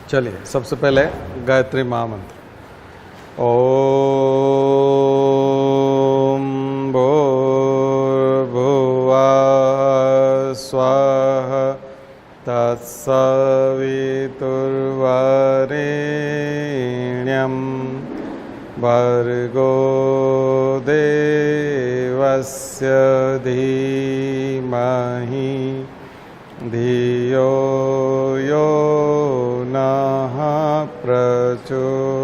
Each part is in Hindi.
चलिए सबसे पहले गायत्री महामंत्र। ओम भूर्भुवः स्वः तत्सवितुर्वरेण्यं भर्गो देवस्य धीमहि धियो यो नः प्रचोदयात्।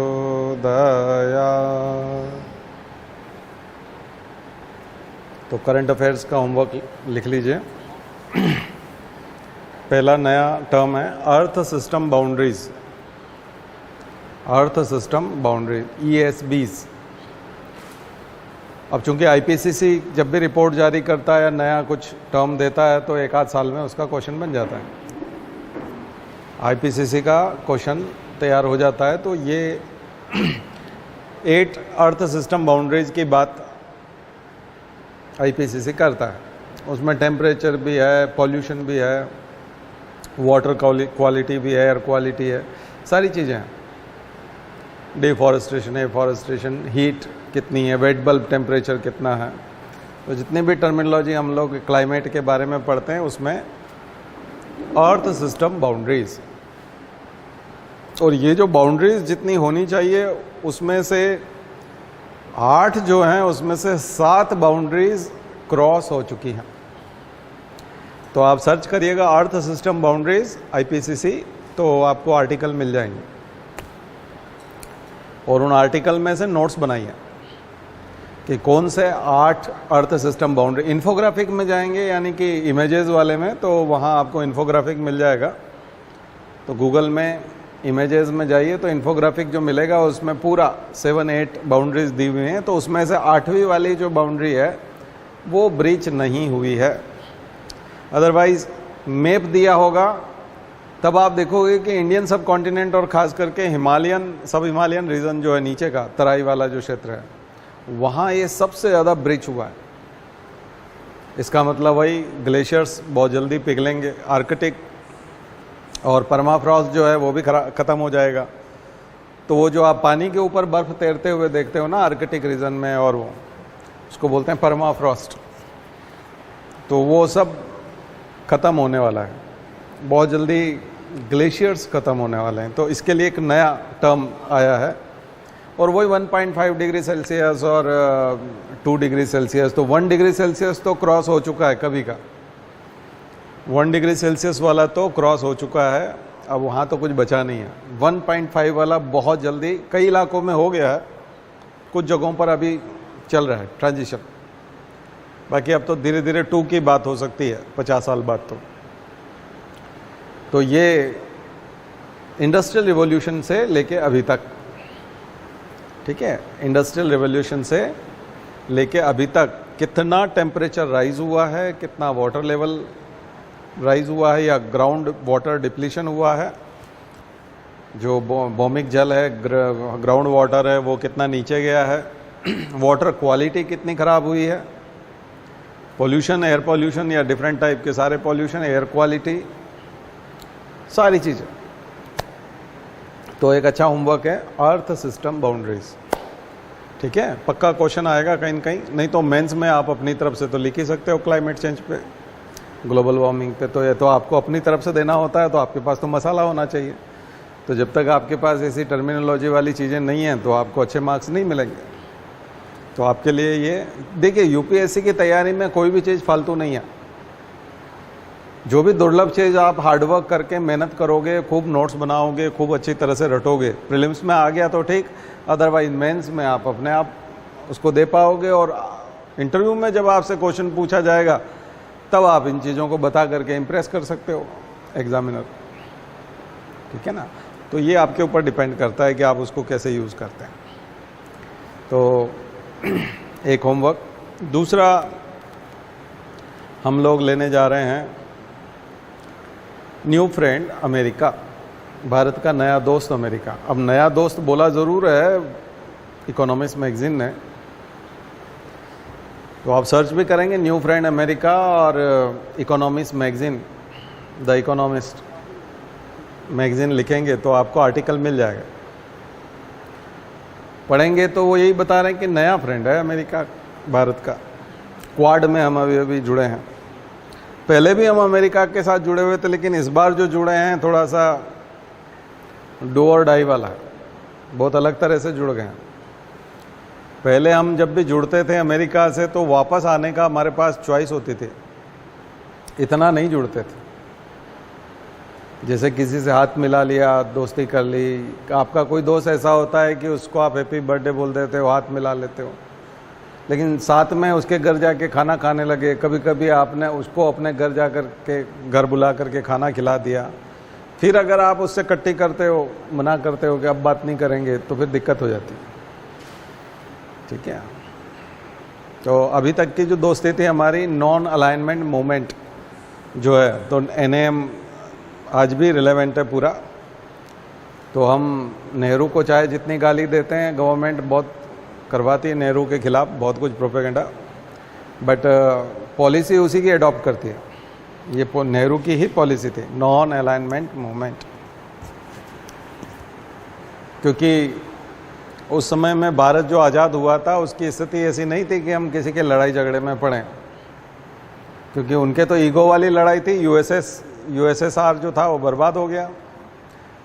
तो करंट अफेयर्स का होमवर्क लिख लीजिए। पहला नया टर्म है earth system boundaries. Earth system boundary ESBs। अब चूंकि IPCC जब भी रिपोर्ट जारी करता है या नया कुछ टर्म देता है तो एक आध साल में उसका क्वेश्चन बन जाता है। IPCC का क्वेश्चन तैयार हो जाता है। तो ये 8 अर्थ सिस्टम बाउंड्रीज की बात IPCC करता है। उसमें टेम्परेचर भी है, पॉल्यूशन भी है, वाटर क्वालिटी भी है, एयर क्वालिटी है, सारी चीज़ें हैं। डिफॉरेस्टेशन, एफॉरेस्टेशन, हीट कितनी है, वेट बल्ब टेम्परेचर कितना है। तो जितनी भी टर्मिनोलॉजी हम लोग क्लाइमेट के बारे में पढ़ते हैं उसमें अर्थ सिस्टम बाउंड्रीज। और ये जो बाउंड्रीज जितनी होनी चाहिए उसमें से 8 जो हैं उसमें से 7 बाउंड्रीज क्रॉस हो चुकी हैं। तो आप सर्च करिएगा अर्थ सिस्टम बाउंड्रीज IPCC तो आपको आर्टिकल मिल जाएंगे और उन आर्टिकल में से नोट्स बनाइए कि कौन से 8 अर्थ सिस्टम बाउंड्री। इन्फोग्राफिक में जाएंगे यानी कि इमेजेस वाले में, तो वहाँ आपको इन्फोग्राफिक मिल जाएगा। तो गूगल में इमेजेस में जाइए तो इन्फोग्राफिक जो मिलेगा उसमें पूरा 7-8 बाउंड्रीज दी हुई हैं। तो उसमें से 8वीं वाली जो बाउंड्री है वो ब्रीच नहीं हुई है। अदरवाइज मैप दिया होगा तब आप देखोगे कि इंडियन सब कॉन्टिनेंट और ख़ास करके सब हिमालयन रीजन जो है नीचे का तराई वाला जो क्षेत्र है वहाँ ये सबसे ज़्यादा ब्रीच हुआ है। इसका मतलब वही ग्लेशियर्स बहुत जल्दी पिघलेंगे, आर्कटिक और परमाफ्रॉस्ट जो है वो भी ख़त्म हो जाएगा। तो वो जो आप पानी के ऊपर बर्फ़ तैरते हुए देखते हो ना आर्कटिक रीजन में, और वो उसको बोलते हैं परमाफ्रॉस्ट, तो वो सब ख़त्म होने वाला है। बहुत जल्दी ग्लेशियर्स ख़त्म होने वाले हैं। तो इसके लिए एक नया टर्म आया है और वही 1.5 डिग्री सेल्सियस और 2 डिग्री सेल्सियस। तो 1 डिग्री सेल्सियस तो क्रॉस हो चुका है कभी का, 1 डिग्री सेल्सियस वाला तो क्रॉस हो चुका है। अब वहाँ तो कुछ बचा नहीं है। 1.5 वाला बहुत जल्दी कई इलाकों में हो गया है, कुछ जगहों पर अभी चल रहा है ट्रांजिशन। बाकी अब तो धीरे धीरे 2 की बात हो सकती है 50 साल बाद। तो ये इंडस्ट्रियल रिवॉल्यूशन से लेके अभी तक, ठीक है, इंडस्ट्रियल रिवॉल्यूशन से लेके अभी तक कितना टेम्परेचर राइज हुआ है, कितना वाटर लेवल राइज हुआ है या ग्राउंड वाटर डिप्लीशन हुआ है, जो भौमिक जल है, ग्राउंड वाटर है, वो कितना नीचे गया है, वाटर क्वालिटी कितनी ख़राब हुई है, पोल्यूशन, एयर पोल्यूशन या डिफरेंट टाइप के सारे पोल्यूशन, एयर क्वालिटी, सारी चीज़ें। तो एक अच्छा होमवर्क है अर्थ सिस्टम बाउंड्रीज। ठीक है, पक्का क्वेश्चन आएगा कहीं न कहीं, नहीं तो मेंस में आप अपनी तरफ से तो लिख ही सकते हो क्लाइमेट चेंज पे, ग्लोबल वार्मिंग पे। तो ये तो आपको अपनी तरफ से देना होता है, तो आपके पास तो मसाला होना चाहिए। तो जब तक आपके पास ऐसी टर्मिनोलॉजी वाली चीज़ें नहीं हैं तो आपको अच्छे मार्क्स नहीं मिलेंगे। तो आपके लिए ये देखिए, UPSC की तैयारी में कोई भी चीज़ फालतू नहीं है। जो भी दुर्लभ चीज़ आप हार्डवर्क करके मेहनत करोगे, खूब नोट्स बनाओगे, खूब अच्छी तरह से रटोगे, प्रीलिम्स में आ गया तो ठीक, अदरवाइज मेंस में आप अपने आप उसको दे पाओगे। और इंटरव्यू में जब आपसे क्वेश्चन पूछा जाएगा तब आप इन चीज़ों को बता करके इम्प्रेस कर सकते हो एग्जामिनर। ठीक है ना। तो ये आपके ऊपर डिपेंड करता है कि आप उसको कैसे यूज़ करते हैं। तो एक होमवर्क। दूसरा हम लोग लेने जा रहे हैं न्यू फ्रेंड अमेरिका, भारत का नया दोस्त अमेरिका। अब नया दोस्त बोला ज़रूर है इकोनॉमिस्ट मैगजीन ने, तो आप सर्च भी करेंगे न्यू फ्रेंड अमेरिका और economist magazine, the economist, magazine लिखेंगे तो आपको आर्टिकल मिल जाएगा, पढ़ेंगे तो वो यही बता रहे हैं कि नया फ्रेंड है अमेरिका भारत का। क्वाड में हम अभी जुड़े हैं, पहले भी हम अमेरिका के साथ जुड़े हुए थे, लेकिन इस बार जो जुड़े हैं थोड़ा सा डू और डाई वाला है, बहुत अलग तरह से जुड़ गए हैं। पहले हम जब भी जुड़ते थे अमेरिका से तो वापस आने का हमारे पास चॉइस होती थी, इतना नहीं जुड़ते थे। जैसे किसी से हाथ मिला लिया, दोस्ती कर ली, आपका कोई दोस्त ऐसा होता है कि उसको आप हैप्पी बर्थडे बोल देते हो, हाथ मिला लेते हो, लेकिन साथ में उसके घर जाके खाना खाने लगे, कभी कभी आपने उसको अपने घर जा कर के घर बुला करके खाना खिला दिया, फिर अगर आप उससे कट्टी करते हो, मना करते हो कि अब बात नहीं करेंगे, तो फिर दिक्कत हो जाती है। ठीक है, तो अभी तक की जो दोस्ती थी हमारी नॉन अलाइनमेंट मूवमेंट जो है, तो NAM आज भी रिलेवेंट है पूरा। तो हम नेहरू को चाहे जितनी गाली देते हैं, गवर्नमेंट बहुत करवाती है नेहरू के खिलाफ बहुत कुछ प्रोपेगेंडा, बट पॉलिसी उसी की अडॉप्ट करती है। ये नेहरू की ही पॉलिसी थी, नॉन अलाइनमेंट मूवमेंट, क्योंकि उस समय में भारत जो आज़ाद हुआ था उसकी स्थिति ऐसी नहीं थी कि हम किसी के लड़ाई झगड़े में पड़ें, क्योंकि उनके तो ईगो वाली लड़ाई थी। USSR जो था वो बर्बाद हो गया,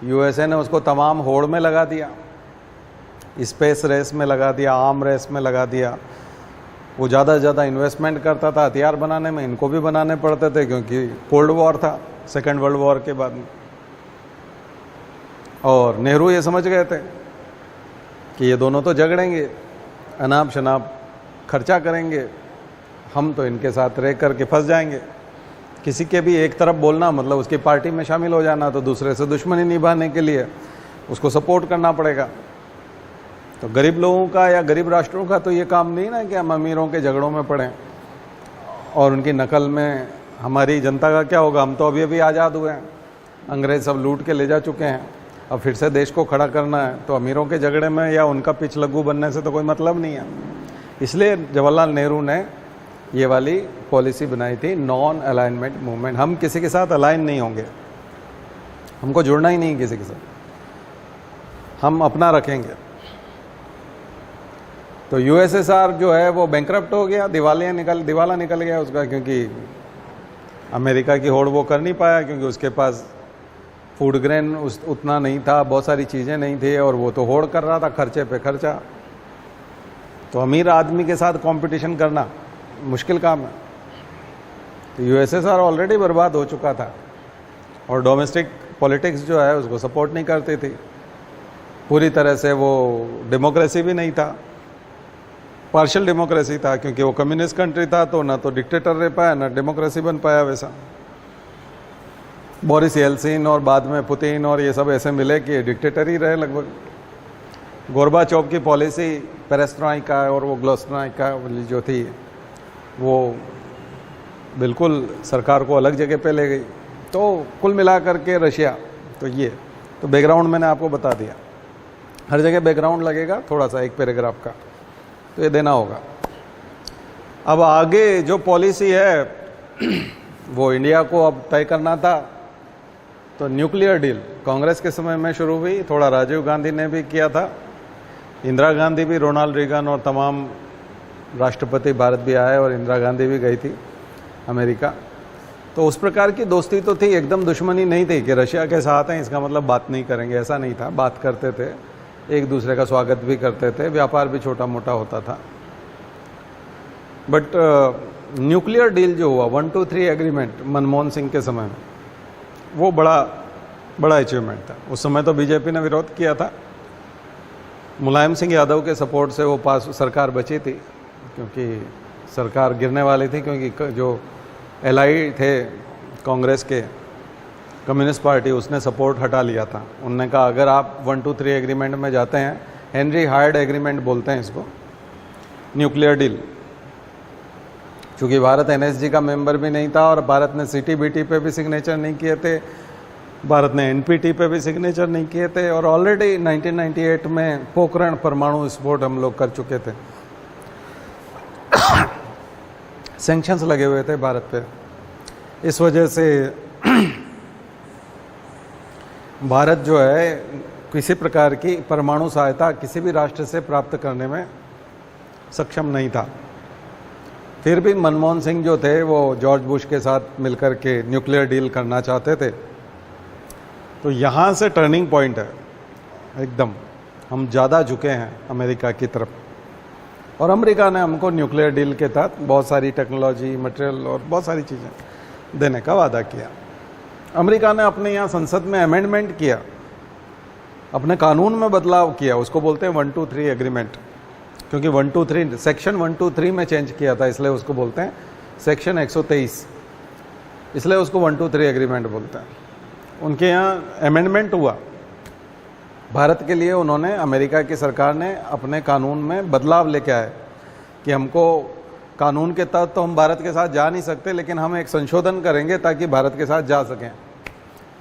USA ने उसको तमाम होड़ में लगा दिया, स्पेस रेस में लगा दिया, आर्म रेस में लगा दिया। वो ज़्यादा से ज़्यादा इन्वेस्टमेंट करता था हथियार बनाने में, इनको भी बनाने पड़ते थे क्योंकि कोल्ड वॉर था, सेकेंड वर्ल्ड वॉर के बाद में। और नेहरू ये समझ गए थे कि ये दोनों तो झगड़ेंगे, अनाप शनाप खर्चा करेंगे, हम तो इनके साथ रह करके फंस जाएंगे। किसी के भी एक तरफ बोलना मतलब उसकी पार्टी में शामिल हो जाना, तो दूसरे से दुश्मनी निभाने के लिए उसको सपोर्ट करना पड़ेगा। तो गरीब लोगों का या गरीब राष्ट्रों का तो ये काम नहीं ना कि हम अमीरों के झगड़ों में पड़ें और उनकी नकल में। हमारी जनता का क्या होगा, हम तो अभी अभी आज़ाद हुए हैं, अंग्रेज सब लूट के ले जा चुके हैं, अब फिर से देश को खड़ा करना है, तो अमीरों के झगड़े में या उनका पिछ लग्गू बनने से तो कोई मतलब नहीं है। इसलिए जवाहरलाल नेहरू ने ये वाली पॉलिसी बनाई थी, नॉन अलाइनमेंट मूवमेंट। हम किसी के साथ अलाइन नहीं होंगे, हमको जुड़ना ही नहीं किसी के साथ, हम अपना रखेंगे। तो USSR जो है वो बैंकरप्ट हो गया, दिवाला निकल गया उसका, क्योंकि अमेरिका की होड़ वो कर नहीं पाया, क्योंकि उसके पास फूड ग्रेन उतना नहीं था, बहुत सारी चीज़ें नहीं थी, और वो तो होड़ कर रहा था, खर्चे पे खर्चा। तो अमीर आदमी के साथ कंपटीशन करना मुश्किल काम है। तो USSR ऑलरेडी बर्बाद हो चुका था और डोमेस्टिक पॉलिटिक्स जो है उसको सपोर्ट नहीं करती थी पूरी तरह से। वो डेमोक्रेसी भी नहीं था, पार्शियल डेमोक्रेसी था, क्योंकि वो कम्युनिस्ट कंट्री था, तो ना तो डिक्टेटर रह पाया ना डेमोक्रेसी बन पाया वैसा। बोरिस येल्सिन और बाद में पुतिन और ये सब ऐसे मिले कि डिक्टेटर ही रहे लगभग। गोरबाचोव की पॉलिसी पेरेस्ट्रोइका और वो ग्लास्नोइका जो थी वो बिल्कुल सरकार को अलग जगह पे ले गई। तो कुल मिलाकर के रशिया, तो ये तो बैकग्राउंड मैंने आपको बता दिया, हर जगह बैकग्राउंड लगेगा थोड़ा सा एक पैराग्राफ का, तो ये देना होगा। अब आगे जो पॉलिसी है वो इंडिया को अब तय करना था। तो न्यूक्लियर डील कांग्रेस के समय में शुरू हुई, थोड़ा राजीव गांधी ने भी किया था, इंदिरा गांधी भी, रोनाल्ड रीगन और तमाम राष्ट्रपति भारत भी आए और इंदिरा गांधी भी गई थी अमेरिका। तो उस प्रकार की दोस्ती तो थी, एकदम दुश्मनी नहीं थी कि रशिया के साथ हैं इसका मतलब बात नहीं करेंगे, ऐसा नहीं था। बात करते थे, एक दूसरे का स्वागत भी करते थे, व्यापार भी छोटा मोटा होता था। बट न्यूक्लियर डील जो हुआ 123 एग्रीमेंट मनमोहन सिंह के समय में, वो बड़ा अचीवमेंट था। उस समय तो बीजेपी ने विरोध किया था, मुलायम सिंह यादव के सपोर्ट से वो पास सरकार बची थी, क्योंकि सरकार गिरने वाली थी, क्योंकि जो एलआई थे कांग्रेस के, कम्युनिस्ट पार्टी, उसने सपोर्ट हटा लिया था। उन्होंने कहा अगर आप 123 एग्रीमेंट में जाते हैं, हेनरी हायर्ड एग्रीमेंट बोलते हैं इसको, न्यूक्लियर डील, चूँकि भारत NSG का मेंबर भी नहीं था और भारत ने CTBT पे भी सिग्नेचर नहीं किए थे, भारत ने NPT पे भी सिग्नेचर नहीं किए थे, और ऑलरेडी 1998 में पोखरण परमाणु विस्फोट हम लोग कर चुके थे। सैंक्शंस लगे हुए थे भारत पे। इस वजह से भारत जो है किसी प्रकार की परमाणु सहायता किसी भी राष्ट्र से प्राप्त करने में सक्षम नहीं था। फिर भी मनमोहन सिंह जो थे वो जॉर्ज बुश के साथ मिलकर के न्यूक्लियर डील करना चाहते थे। तो यहाँ से टर्निंग पॉइंट है एकदम, हम ज़्यादा झुके हैं अमेरिका की तरफ, और अमेरिका ने हमको न्यूक्लियर डील के तहत बहुत सारी टेक्नोलॉजी, मटेरियल और बहुत सारी चीज़ें देने का वादा किया। अमेरिका ने अपने यहाँ संसद में अमेंडमेंट किया, अपने कानून में बदलाव किया, उसको बोलते हैं 123 एग्रीमेंट, क्योंकि 123 सेक्शन 123 में चेंज किया था, इसलिए उसको बोलते हैं सेक्शन 123, इसलिए उसको 123 एग्रीमेंट बोलते हैं। उनके यहाँ अमेंडमेंट हुआ, भारत के लिए उन्होंने, अमेरिका की सरकार ने अपने कानून में बदलाव लेके आए कि हमको कानून के तहत तो हम भारत के साथ जा नहीं सकते, लेकिन हम एक संशोधन करेंगे ताकि भारत के साथ जा सकें।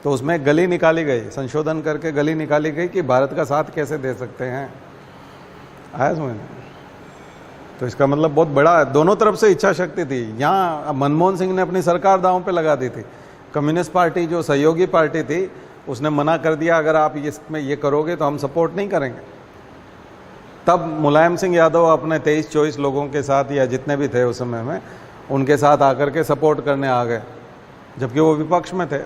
तो उसमें गली निकाली गई, संशोधन करके गली निकाली गई कि भारत का साथ कैसे दे सकते हैं। आया समझ? तो इसका मतलब बहुत बड़ा है, दोनों तरफ से इच्छा शक्ति थी। यहाँ मनमोहन सिंह ने अपनी सरकार दांव पे लगा दी थी, कम्युनिस्ट पार्टी जो सहयोगी पार्टी थी उसने मना कर दिया, अगर आप इसमें ये करोगे तो हम सपोर्ट नहीं करेंगे। तब मुलायम सिंह यादव अपने 23-24 लोगों के साथ, या जितने भी थे उस समय में, उनके साथ आकर के सपोर्ट करने आ गए, जबकि वो विपक्ष में थे।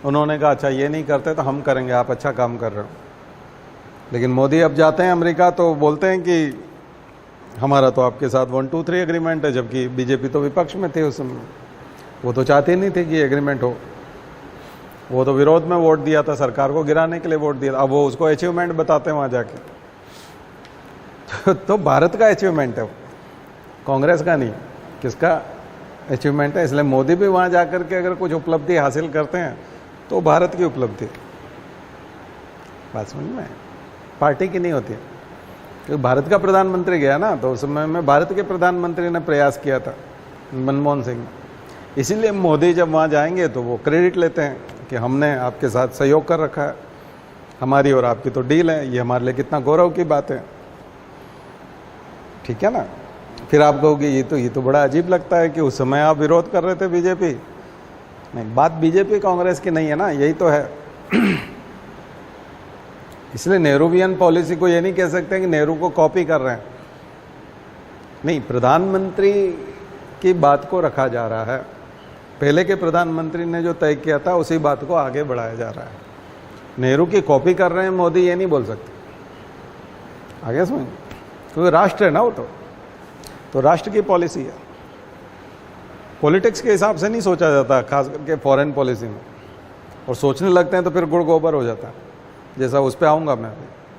उन्होंने कहा अच्छा ये नहीं करते तो हम करेंगे, आप अच्छा काम कर रहे हो। लेकिन मोदी अब जाते हैं अमेरिका तो बोलते हैं कि हमारा तो आपके साथ 123 एग्रीमेंट है, जबकि बीजेपी तो विपक्ष में थे उस समय, वो तो चाहती नहीं थी कि एग्रीमेंट हो, वो तो विरोध में वोट दिया था, सरकार को गिराने के लिए वोट दिया। अब वो उसको अचीवमेंट बताते हैं वहाँ जाके। तो भारत का अचीवमेंट है वो, कांग्रेस का नहीं। किसका अचीवमेंट है? इसलिए मोदी भी वहाँ जाकर के अगर कुछ उपलब्धि हासिल करते हैं तो भारत की उपलब्धि, बात समझ में, पार्टी की नहीं होती है। क्योंकि भारत का प्रधानमंत्री गया ना, तो उस समय में भारत के प्रधानमंत्री ने प्रयास किया था, मनमोहन सिंह। इसीलिए मोदी जब वहाँ जाएंगे तो वो क्रेडिट लेते हैं कि हमने आपके साथ सहयोग कर रखा है, हमारी और आपकी तो डील है, ये हमारे लिए कितना गौरव की बात है। ठीक है ना? फिर आप कहोगे ये तो बड़ा अजीब लगता है कि उस समय आप विरोध कर रहे थे बीजेपी। नहीं, बात बीजेपी कांग्रेस की नहीं है ना, यही तो है। इसलिए नेहरूवियन पॉलिसी को ये नहीं कह सकते कि नेहरू को कॉपी कर रहे हैं। नहीं, प्रधानमंत्री की बात को रखा जा रहा है, पहले के प्रधानमंत्री ने जो तय किया था उसी बात को आगे बढ़ाया जा रहा है। नेहरू की कॉपी कर रहे हैं मोदी, ये नहीं बोल सकते। आगे समझ, क्योंकि राष्ट्र है ना वो, तो राष्ट्र की पॉलिसी है। पॉलिटिक्स के हिसाब से नहीं सोचा जाता, खास करके फॉरेन पॉलिसी में, और सोचने लगते हैं तो फिर गुड़ गोबर हो जाता है। जैसा उस पर आऊँगा मैं,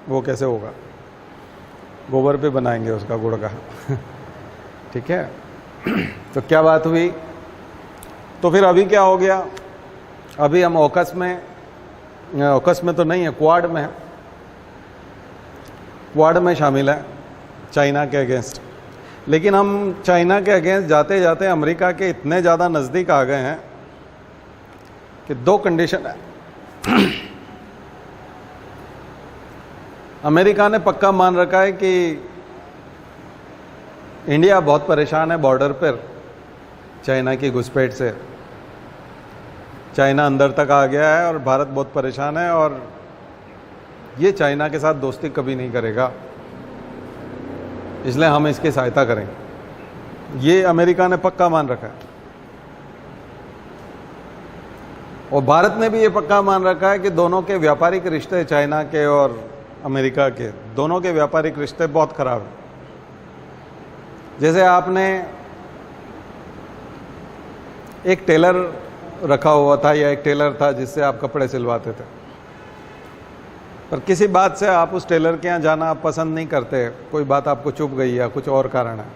वो कैसे होगा, गोबर पे बनाएंगे उसका गुड़ का। ठीक है? तो क्या बात हुई? तो फिर अभी क्या हो गया? अभी हम ऑकस में तो नहीं है, क्वाड में है, क्वाड में शामिल है चाइना के अगेंस्ट। लेकिन हम चाइना के अगेंस्ट जाते जाते अमेरिका के इतने ज़्यादा नज़दीक आ गए हैं कि दो कंडीशन है। अमेरिका ने पक्का मान रखा है कि इंडिया बहुत परेशान है बॉर्डर पर चाइना की घुसपैठ से। चाइना अंदर तक आ गया है और भारत बहुत परेशान है, और ये चाइना के साथ दोस्ती कभी नहीं करेगा, इसलिए हम इसकी सहायता करेंगे। ये अमेरिका ने पक्का मान रखा है, और भारत ने भी ये पक्का मान रखा है कि दोनों के व्यापारिक रिश्ते, चाइना के और अमेरिका के, दोनों के व्यापारिक रिश्ते बहुत खराब हैं। जैसे आपने एक टेलर रखा हुआ था, या एक टेलर था जिससे आप कपड़े सिलवाते थे, पर किसी बात से आप उस टेलर के यहाँ जाना आप पसंद नहीं करते, कोई बात आपको चुभ गई या कुछ और कारण है।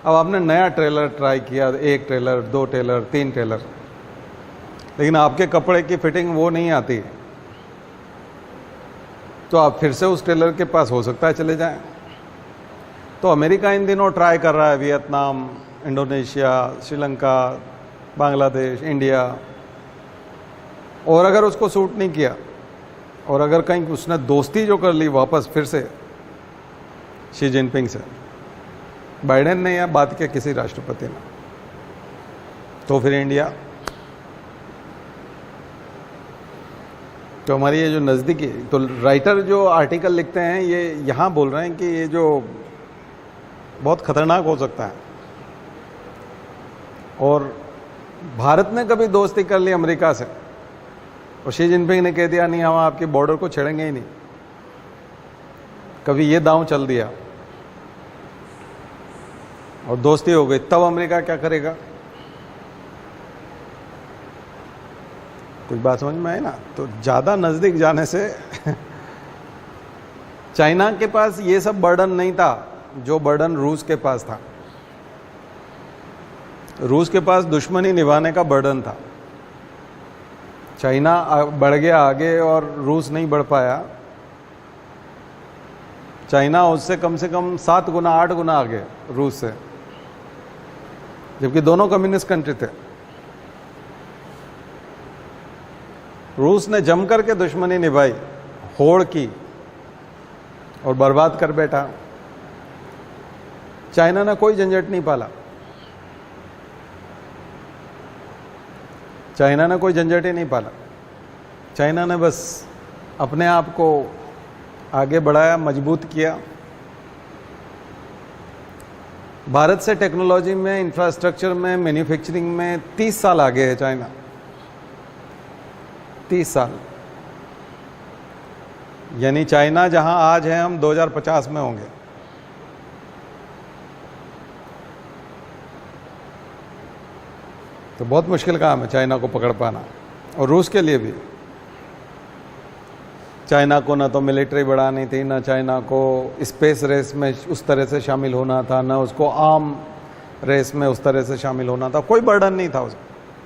अब आपने नया टेलर ट्राई किया, एक टेलर, दो टेलर, तीन टेलर, लेकिन आपके कपड़े की फिटिंग वो नहीं आती, तो आप फिर से उस टेलर के पास हो सकता है चले जाएं। तो अमेरिका इन दिनों ट्राई कर रहा है, Vietnam, Indonesia, Sri Lanka, Bangladesh, India, और अगर उसको सूट नहीं किया, और अगर कहीं उसने दोस्ती जो कर ली वापस फिर से शी जिनपिंग से, बाइडेन ने या बात किया किसी राष्ट्रपति ने, तो फिर इंडिया तो हमारी ये जो नज़दीकी, तो राइटर जो आर्टिकल लिखते हैं ये यहाँ बोल रहे हैं कि ये जो बहुत खतरनाक हो सकता है, और भारत ने कभी दोस्ती कर ली अमेरिका से और शी जिनपिंग ने कह दिया नहीं हम आपके बॉर्डर को छेड़ेंगे ही नहीं, कभी ये दांव चल दिया और दोस्ती हो गई, तब अमेरिका क्या करेगा? कुछ बात समझ में आई ना? तो ज़्यादा नज़दीक जाने से चाइना के पास ये सब बर्डन नहीं था जो बर्डन रूस के पास था। रूस के पास दुश्मनी निभाने का बर्डन था। चाइना बढ़ गया आगे और रूस नहीं बढ़ पाया। चाइना उससे कम से कम 7 गुना 8 गुना आगे रूस से, जबकि दोनों कम्युनिस्ट कंट्री थे। रूस ने जम करके दुश्मनी निभाई, होड़ की और बर्बाद कर बैठा। चाइना ने कोई झंझट नहीं पाला, चाइना ने कोई झंझट ही नहीं पाला। चाइना ने बस अपने आप को आगे बढ़ाया, मजबूत किया। भारत से टेक्नोलॉजी में, इंफ्रास्ट्रक्चर में, मैन्युफैक्चरिंग में 30 साल आगे है चाइना। 30 साल, यानी चाइना जहां आज है हम 2050 में होंगे। तो बहुत मुश्किल काम है चाइना को पकड़ पाना, और रूस के लिए भी। चाइना को ना तो मिलिट्री बढ़ानी थी, ना चाइना को स्पेस रेस में उस तरह से शामिल होना था, ना उसको आर्म रेस में उस तरह से शामिल होना था। कोई बर्डन नहीं था उसको,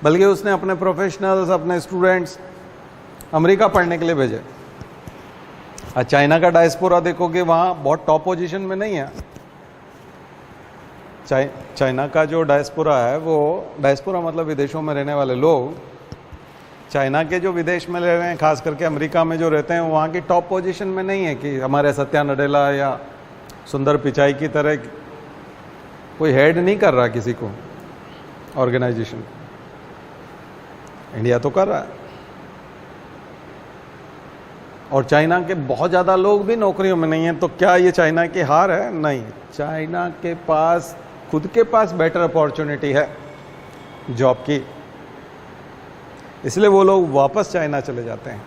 बल्कि उसने अपने प्रोफेशनल्स, अपने स्टूडेंट्स अमेरिका पढ़ने के लिए भेजे। आज चाइना का डायस्पोरा देखोगे वहाँ बहुत टॉप पोजीशन में नहीं है। चाइना का जो डायस्पोरा है, वो डायस्पोरा मतलब विदेशों में रहने वाले लोग, चाइना के जो विदेश में रह रहे हैं, खास करके अमेरिका में जो रहते हैं, वहाँ की टॉप पोजीशन में नहीं है कि हमारे सत्या नडेला या सुंदर पिचाई की तरह कोई हेड नहीं कर रहा किसी को ऑर्गेनाइजेशन। इंडिया तो कर रहा है, और चाइना के बहुत ज़्यादा लोग भी नौकरियों में नहीं हैं। तो क्या ये चाइना की हार है? नहीं, चाइना के पास खुद के पास बेटर अपॉर्चुनिटी है जॉब की, इसलिए वो लोग वापस चाइना चले जाते हैं।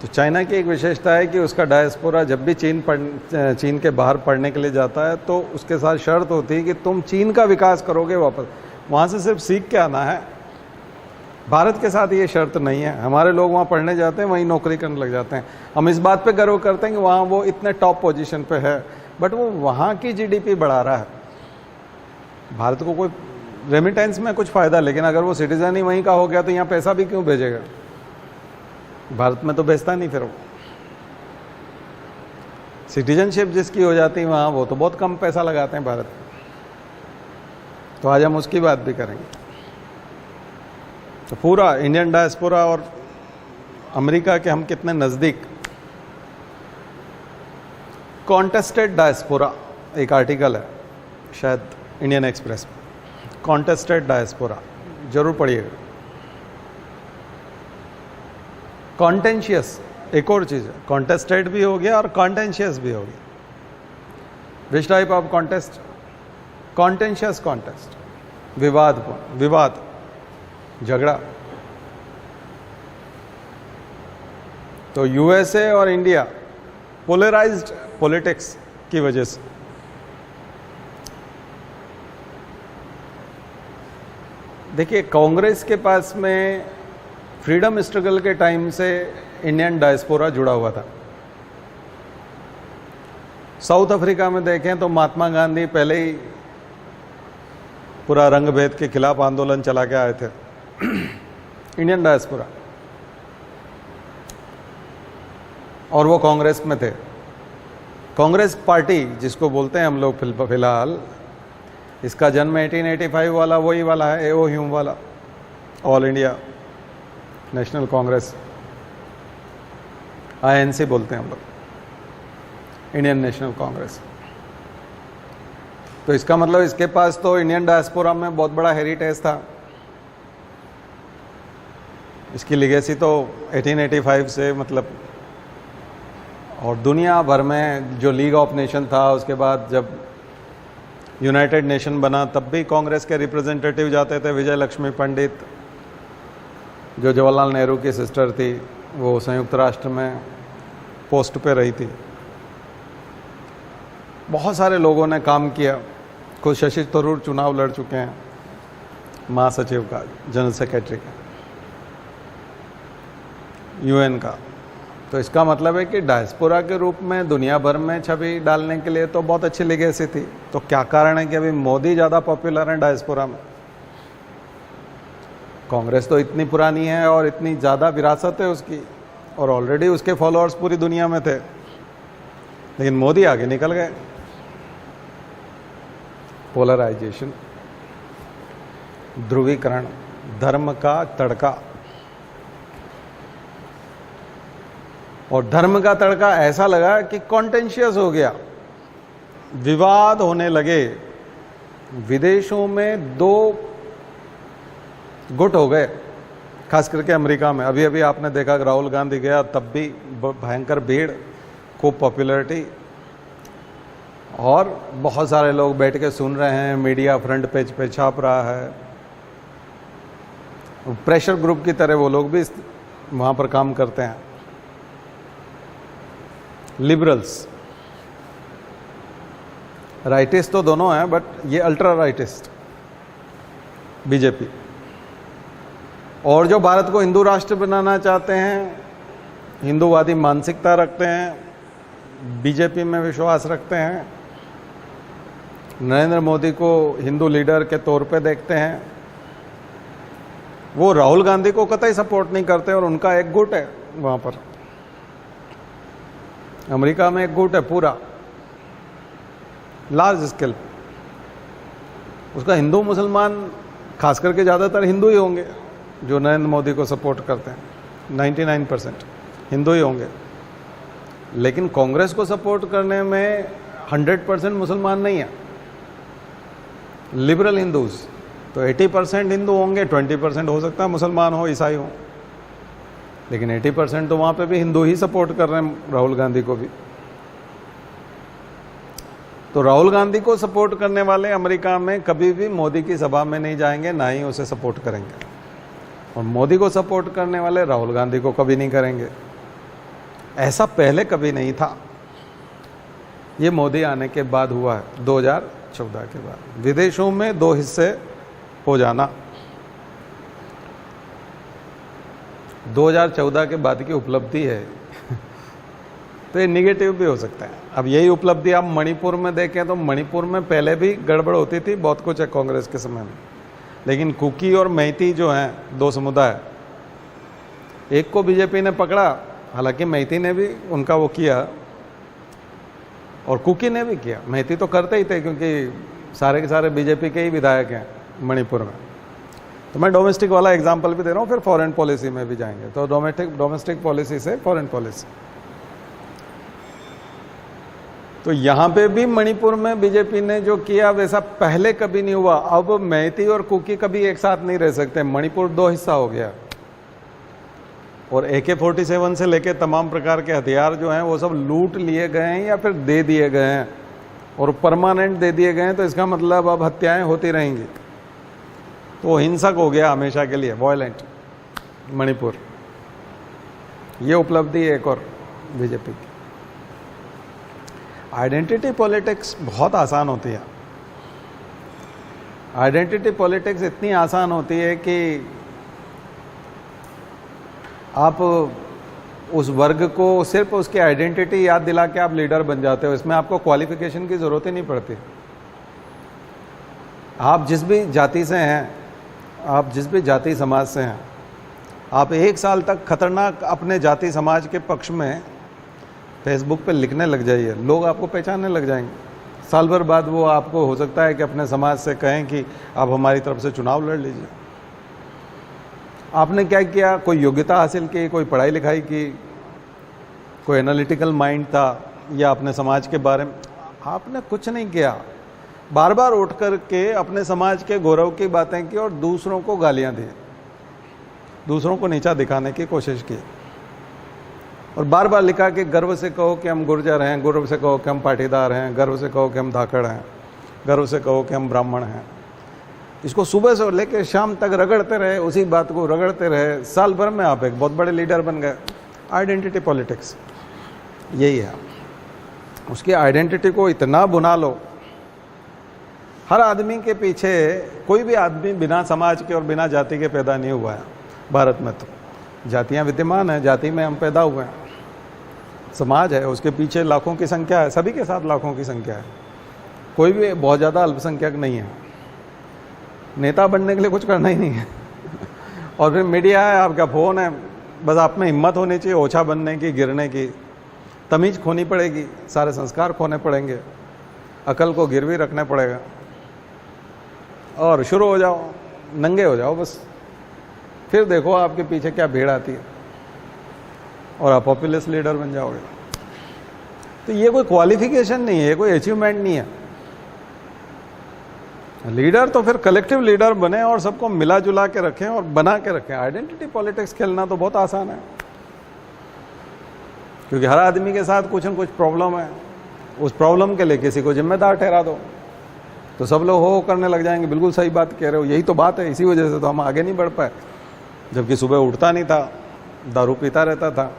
तो चाइना की एक विशेषता है कि उसका डायस्पोरा जब भी चीन के बाहर पढ़ने के लिए जाता है तो उसके साथ शर्त होती है कि तुम चीन का विकास करोगे वापस, वहाँ से सिर्फ सीख के आना है। भारत के साथ ये शर्त नहीं है। हमारे लोग वहाँ पढ़ने जाते हैं, वहीं नौकरी करने लग जाते हैं। हम इस बात पे गर्व करते हैं कि वहाँ वो इतने टॉप पोजीशन पे है, बट वो वहाँ की जीडीपी बढ़ा रहा है। भारत को कोई रेमिटेंस में कुछ फ़ायदा, लेकिन अगर वो सिटीजन ही वहीं का हो गया तो यहाँ पैसा भी क्यों भेजेगा? भारत में तो भेजता नहीं। फिर वो सिटीजनशिप जिसकी हो जाती है वहाँ, वो तो बहुत कम पैसा लगाते हैं भारत। तो आज हम उसकी बात भी करेंगे। तो पूरा इंडियन डायस्पोरा और अमेरिका के हम कितने नज़दीक। कॉन्टेस्टेड डायस्पोरा एक आर्टिकल है शायद इंडियन एक्सप्रेस में, कॉन्टेस्टेड डायस्पोरा जरूर पढ़िएगा। कॉन्टेंशियस एक और चीज़ है, कॉन्टेस्टेड भी हो गया और कॉन्टेंशियस भी हो गया। Which type of contest? Contentious contest, विवादपूर्ण, विवाद, झगड़ा। तो यूएसए और इंडिया पोलराइज्ड पॉलिटिक्स की वजह से देखिए, कांग्रेस के पास में फ्रीडम स्ट्रगल के टाइम से इंडियन डायस्पोरा जुड़ा हुआ था। साउथ अफ्रीका में देखें तो महात्मा गांधी पहले ही पूरा रंग भेद के खिलाफ आंदोलन चला के आए थे। इंडियन डायस्पोरा, और वो कांग्रेस में थे। कांग्रेस पार्टी जिसको बोलते हैं हम लोग फिलहाल, इसका जन्म 1885 वाला वही वाला है, एओ ह्यूम वाला, all India national Congress, INC बोलते हैं हम लोग, इंडियन नेशनल कांग्रेस। तो इसका मतलब इसके पास तो इंडियन डायस्पोरा में बहुत बड़ा हेरिटेज था। इसकी लिगेसी तो 1885 से मतलब, और दुनिया भर में जो लीग ऑफ नेशन था, उसके बाद जब यूनाइटेड नेशन बना तब भी कांग्रेस के रिप्रेजेंटेटिव जाते थे। विजय लक्ष्मी पंडित जो जवाहरलाल नेहरू की सिस्टर थी, वो संयुक्त राष्ट्र में पोस्ट पे रही थी। बहुत सारे लोगों ने काम किया। खुद शशि थरूर चुनाव लड़ चुके हैं महासचिव का, जनरल सेक्रेटरी का, यूएन का। तो इसका मतलब है कि डायस्पोरा के रूप में दुनिया भर में छवि डालने के लिए तो बहुत अच्छी लेगेसी थी। तो क्या कारण है कि अभी मोदी ज़्यादा पॉपुलर है डायस्पोरा में? कांग्रेस तो इतनी पुरानी है और इतनी ज़्यादा विरासत है उसकी, और ऑलरेडी उसके फॉलोअर्स पूरी दुनिया में थे, लेकिन मोदी आगे निकल गए। पोलराइजेशन, ध्रुवीकरण, धर्म का तड़का। और धर्म का तड़का ऐसा लगा कि कॉन्टेंशियस हो गया, विवाद होने लगे। विदेशों में दो गुट हो गए, खास करके अमेरिका में। अभी अभी आपने देखा कि राहुल गांधी गया, तब भी भयंकर भीड़, खूब पॉपुलैरिटी, और बहुत सारे लोग बैठ के सुन रहे हैं, मीडिया फ्रंट पेज पे छाप रहा है। प्रेशर ग्रुप की तरह वो लोग भी वहाँ पर काम करते हैं। लिबरल्स, राइटिस्ट तो दोनों हैं, बट ये अल्ट्रा राइटिस्ट बीजेपी, और जो भारत को हिंदू राष्ट्र बनाना चाहते हैं, हिंदूवादी मानसिकता रखते हैं, बीजेपी में विश्वास रखते हैं, नरेंद्र मोदी को हिंदू लीडर के तौर पे देखते हैं, वो राहुल गांधी को कतई सपोर्ट नहीं करते। और उनका एक गुट है वहां पर, अमेरिका में एक गुट है पूरा, लार्ज स्केल। उसका हिंदू मुसलमान, खास करके ज़्यादातर हिंदू ही होंगे जो नरेंद्र मोदी को सपोर्ट करते हैं। 99% हिंदू ही होंगे। लेकिन कांग्रेस को सपोर्ट करने में 100% मुसलमान नहीं है, लिबरल हिंदूज। तो 80% हिंदू होंगे, 20% हो सकता है मुसलमान हो, ईसाई हो, लेकिन 80% तो वहाँ पे भी हिंदू ही सपोर्ट कर रहे हैं राहुल गांधी को भी। तो राहुल गांधी को सपोर्ट करने वाले अमेरिका में कभी भी मोदी की सभा में नहीं जाएंगे, ना ही उसे सपोर्ट करेंगे। और मोदी को सपोर्ट करने वाले राहुल गांधी को कभी नहीं करेंगे। ऐसा पहले कभी नहीं था, ये मोदी आने के बाद हुआ है, 2014 के बाद। विदेशों में दो हिस्से हो जाना 2014 के बाद की उपलब्धि है। तो ये निगेटिव भी हो सकता है। अब यही उपलब्धि आप मणिपुर में देखें तो मणिपुर में पहले भी गड़बड़ होती थी, बहुत कुछ है कांग्रेस के समय में, लेकिन कुकी और मैती जो हैं, दो समुदाय, एक को बीजेपी ने पकड़ा, हालांकि मैती ने भी उनका वो किया और कुकी ने भी किया। मैती तो करते ही थे क्योंकि सारे के सारे बीजेपी के ही विधायक हैं मणिपुर में। तो मैं डोमेस्टिक वाला एग्जांपल भी दे रहा हूँ, फिर फॉरेन पॉलिसी में भी जाएंगे। तो डोमेस्टिक पॉलिसी से फॉरेन पॉलिसी, तो यहाँ पे भी मणिपुर में बीजेपी ने जो किया वैसा पहले कभी नहीं हुआ। अब मैती और कुकी कभी एक साथ नहीं रह सकते। मणिपुर दो हिस्सा हो गया और AK-47 से लेके तमाम प्रकार के हथियार जो हैं वो सब लूट लिए गए हैं या फिर दे दिए गए हैं, और परमानेंट दे दिए गए हैं। तो इसका मतलब अब हत्याएं होती रहेंगी। तो हिंसक हो गया हमेशा के लिए, वॉयलेंट मणिपुर। ये उपलब्धि है एक और बीजेपी की। आइडेंटिटी पॉलिटिक्स बहुत आसान होती है। आइडेंटिटी पॉलिटिक्स इतनी आसान होती है कि आप उस वर्ग को सिर्फ उसकी आइडेंटिटी याद दिला के आप लीडर बन जाते हो। इसमें आपको क्वालिफिकेशन की ज़रूरत ही नहीं पड़ती। आप जिस भी जाति से हैं, आप जिस भी जाति समाज से हैं, आप 1 साल तक खतरनाक अपने जाति समाज के पक्ष में फेसबुक पे लिखने लग जाइए, लोग आपको पहचानने लग जाएंगे। साल भर बाद वो आपको हो सकता है कि अपने समाज से कहें कि आप हमारी तरफ से चुनाव लड़ लीजिए। आपने क्या किया? कोई योग्यता हासिल की, कोई पढ़ाई लिखाई की, कोई एनालिटिकल माइंड था, या अपने समाज के बारे में आपने कुछ नहीं किया। बार बार उठ कर के अपने समाज के गौरव की बातें की और दूसरों को गालियां दी। दूसरों को नीचा दिखाने की कोशिश की और बार बार लिखा कि गर्व से कहो कि हम गुर्जर हैं, गर्व से कहो कि हम पाटीदार हैं, गर्व से कहो कि हम धाकड़ हैं, गर्व से कहो कि हम ब्राह्मण हैं। इसको सुबह से लेकर शाम तक रगड़ते रहे, उसी बात को रगड़ते रहे, साल भर में आप एक बहुत बड़े लीडर बन गए। आइडेंटिटी पॉलिटिक्स यही है। उसकी आइडेंटिटी को इतना बुना लो। हर आदमी के पीछे, कोई भी आदमी बिना समाज के और बिना जाति के पैदा नहीं हुआ है। भारत में तो जातियां विद्यमान है, जाति में हम पैदा हुए हैं। समाज है, उसके पीछे लाखों की संख्या है, सभी के साथ लाखों की संख्या है। कोई भी बहुत ज़्यादा अल्पसंख्यक नहीं है। नेता बनने के लिए कुछ करना ही नहीं है। और फिर मीडिया है, आपका फ़ोन है, बस आप में हिम्मत होनी चाहिए ओछा बनने की, गिरने की। तमीज़ खोनी पड़ेगी, सारे संस्कार खोने पड़ेंगे, अकल को गिरवी रखना पड़ेगा और शुरू हो जाओ, नंगे हो जाओ बस। फिर देखो आपके पीछे क्या भीड़ आती है और आप पॉपुलिस्ट लीडर बन जाओगे। तो ये कोई क्वालिफिकेशन नहीं है, कोई अचीवमेंट नहीं है। लीडर तो फिर कलेक्टिव लीडर बने और सबको मिला जुला के रखें और बना के रखें। आइडेंटिटी पॉलिटिक्स खेलना तो बहुत आसान है, क्योंकि हर आदमी के साथ कुछ न कुछ प्रॉब्लम है। उस प्रॉब्लम के लिए किसी को जिम्मेदार ठहरा दो तो सब लोग हो करने लग जाएंगे। बिल्कुल सही बात कह रहे हो, यही तो बात है। इसी वजह से तो हम आगे नहीं बढ़ पाए। जबकि सुबह उठता नहीं था, दारू पीता रहता था,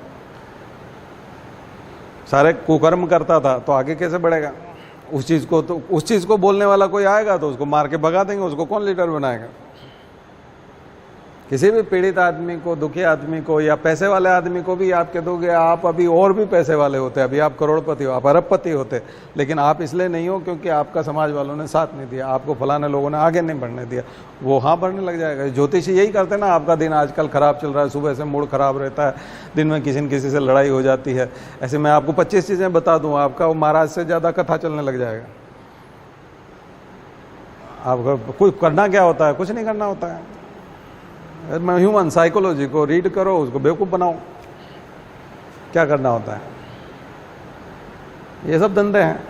सारे कुकर्म करता था, तो आगे कैसे बढ़ेगा? उस चीज़ को बोलने वाला कोई आएगा तो उसको मार के भगा देंगे। उसको कौन लीडर बनाएगा? किसी भी पीड़ित आदमी को, दुखी आदमी को या पैसे वाले आदमी को भी आप कह दोगे आप अभी और भी पैसे वाले होते, अभी आप करोड़पति हो, आप अरबपति होते, लेकिन आप इसलिए नहीं हो क्योंकि आपका समाज वालों ने साथ नहीं दिया, आपको फलाने लोगों ने आगे नहीं बढ़ने दिया, वो हाँ बढ़ने लग जाएगा। ज्योतिषी यही करते ना, आपका दिन आजकल खराब चल रहा है, सुबह से मूड खराब रहता है, दिन में किसी न किसी से लड़ाई हो जाती है। ऐसे मैं आपको 25 चीज़ें बता दूँ, आपका वो महाराज से ज़्यादा कथा चलने लग जाएगा। आपको कुछ करना क्या होता है? कुछ नहीं करना होता है। ह्यूमन साइकोलॉजी को रीड करो, उसको बेवकूफ़ बनाओ। क्या करना होता है? ये सब धंधे हैं।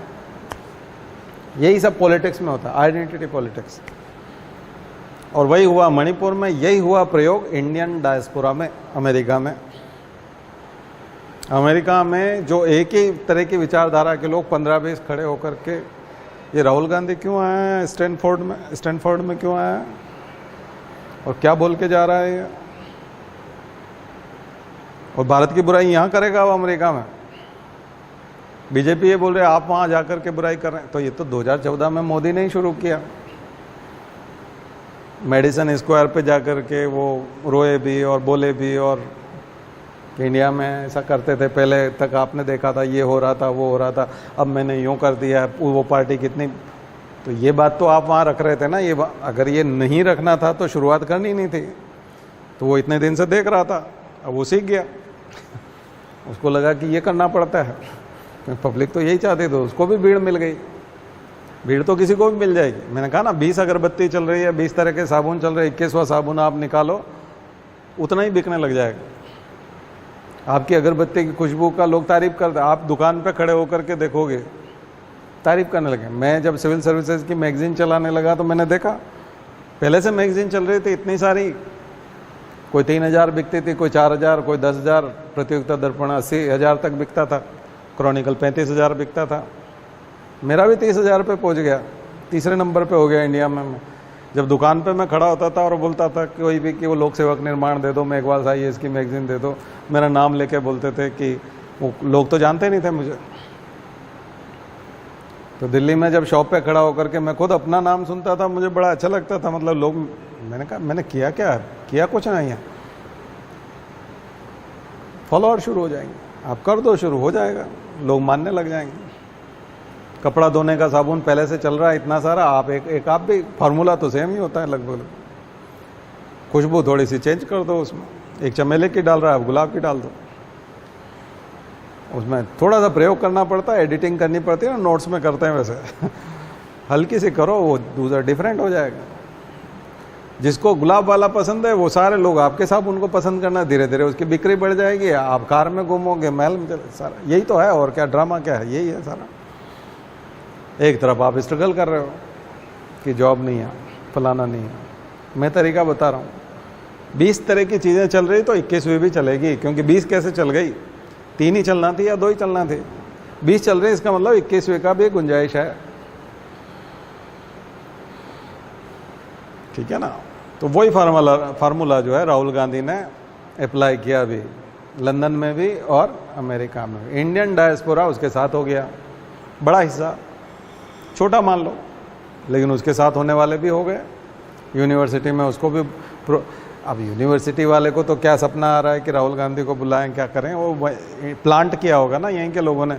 यही सब पॉलिटिक्स में होता है, आइडेंटिटी पॉलिटिक्स। और वही हुआ मणिपुर में, यही हुआ प्रयोग इंडियन डायस्पोरा में, अमेरिका में। अमेरिका में जो एक ही तरह की विचारधारा के लोग 15-20 खड़े होकर के, ये राहुल गांधी क्यों आया है स्टैनफोर्ड में क्यों आया है और क्या बोल के जा रहा है ये? और भारत की बुराई यहाँ करेगा वो अमेरिका में। बीजेपी ये बोल रहे आप वहाँ जाकर के बुराई कर रहे हैं। तो ये तो 2014 में मोदी ने ही शुरू किया। मेडिसन स्क्वायर पे जाकर के वो रोए भी और बोले भी, और इंडिया में ऐसा करते थे पहले तक, आपने देखा था ये हो रहा था, वो हो रहा था, अब मैंने यूँ कर दिया, वो पार्टी कितनी। तो ये बात तो आप वहाँ रख रहे थे ना। ये अगर ये नहीं रखना था तो शुरुआत करनी नहीं थी। तो वो इतने दिन से देख रहा था, अब वो सीख गया। उसको लगा कि ये करना पड़ता है। पब्लिक तो यही चाहती, तो उसको भी भीड़ मिल गई। भीड़ तो किसी को भी मिल जाएगी। मैंने कहा ना 20 अगरबत्ती चल रही है, 20 तरह के साबुन चल रहे हैं, 21वां साबुन आप निकालो, उतना ही बिकने लग जाएगा। आपकी अगरबत्ती की खुशबू का लोग तारीफ करते हैं। आप दुकान पे खड़े होकर के देखोगे, तारीफ करने लगे। मैं जब सिविल सर्विसेज की मैगजीन चलाने लगा तो मैंने देखा, पहले से मैगजीन चल रही थी इतनी सारी, कोई 3000 बिकती थी, कोई 4000, कोई 10,000, प्रतियोगिता दर्पण 80,000 तक बिकता था, क्रॉनिकल 35,000 बिकता था। मेरा भी 30,000 पे पहुंच गया, तीसरे नंबर पे हो गया इंडिया में। जब दुकान पे मैं खड़ा होता था और बोलता था कोई भी कि वो लोक सेवक निर्माण दे दो, मेघवाल IAS की मैगजीन दे दो, मेरा नाम लेके बोलते थे कि वो लोग तो जानते नहीं थे मुझे। तो दिल्ली में जब शॉप पे खड़ा होकर के मैं खुद अपना नाम सुनता था, मुझे बड़ा अच्छा लगता था। मतलब लोग, मैंने कहा मैंने किया क्या? किया कुछ नहीं है। फॉलोअर शुरू हो जाएंगे, आप कर दो, शुरू हो जाएगा, लोग मानने लग जाएंगे। कपड़ा धोने का साबुन पहले से चल रहा है इतना सारा, आप एक आप भी, फार्मूला तो सेम ही होता है लगभग। खुशबू थोड़ी सी चेंज कर दो, उसमें एक चमेली की डाल रहा है, आप गुलाब की डाल दो। उसमें थोड़ा सा प्रयोग करना पड़ता है, एडिटिंग करनी पड़ती है ना, नोट्स में करते हैं वैसे। हल्की सी करो, वो दूसरा डिफरेंट हो जाएगा। जिसको गुलाब वाला पसंद है वो सारे लोग आपके साथ उनको पसंद करना, धीरे धीरे उसकी बिक्री बढ़ जाएगी, आप कार में घूमोगे, महल में, सारा यही तो है। और क्या ड्रामा क्या है? यही है सारा। एक तरफ आप स्ट्रगल कर रहे हो कि जॉब नहीं है, फलाना नहीं है। मैं तरीका बता रहा हूँ, 20 तरह की चीज़ें चल रही तो 21वीं भी चलेगी, क्योंकि 20 कैसे चल गई, 3 ही चलना थी या 2 ही चलना थे, 20 चल रहे, इसका मतलब 21वीं का भी गुंजाइश है। ठीक है ना। तो वही फार्मूला जो है राहुल गांधी ने अप्लाई किया अभी लंदन में भी और अमेरिका में भी। इंडियन डायस्पोरा उसके साथ हो गया, बड़ा हिस्सा, छोटा मान लो, लेकिन उसके साथ होने वाले भी हो गए। यूनिवर्सिटी में उसको भी अब यूनिवर्सिटी वाले को तो क्या सपना आ रहा है कि राहुल गांधी को बुलाएं, क्या करें, वो प्लांट किया होगा ना यहीं के लोगों ने,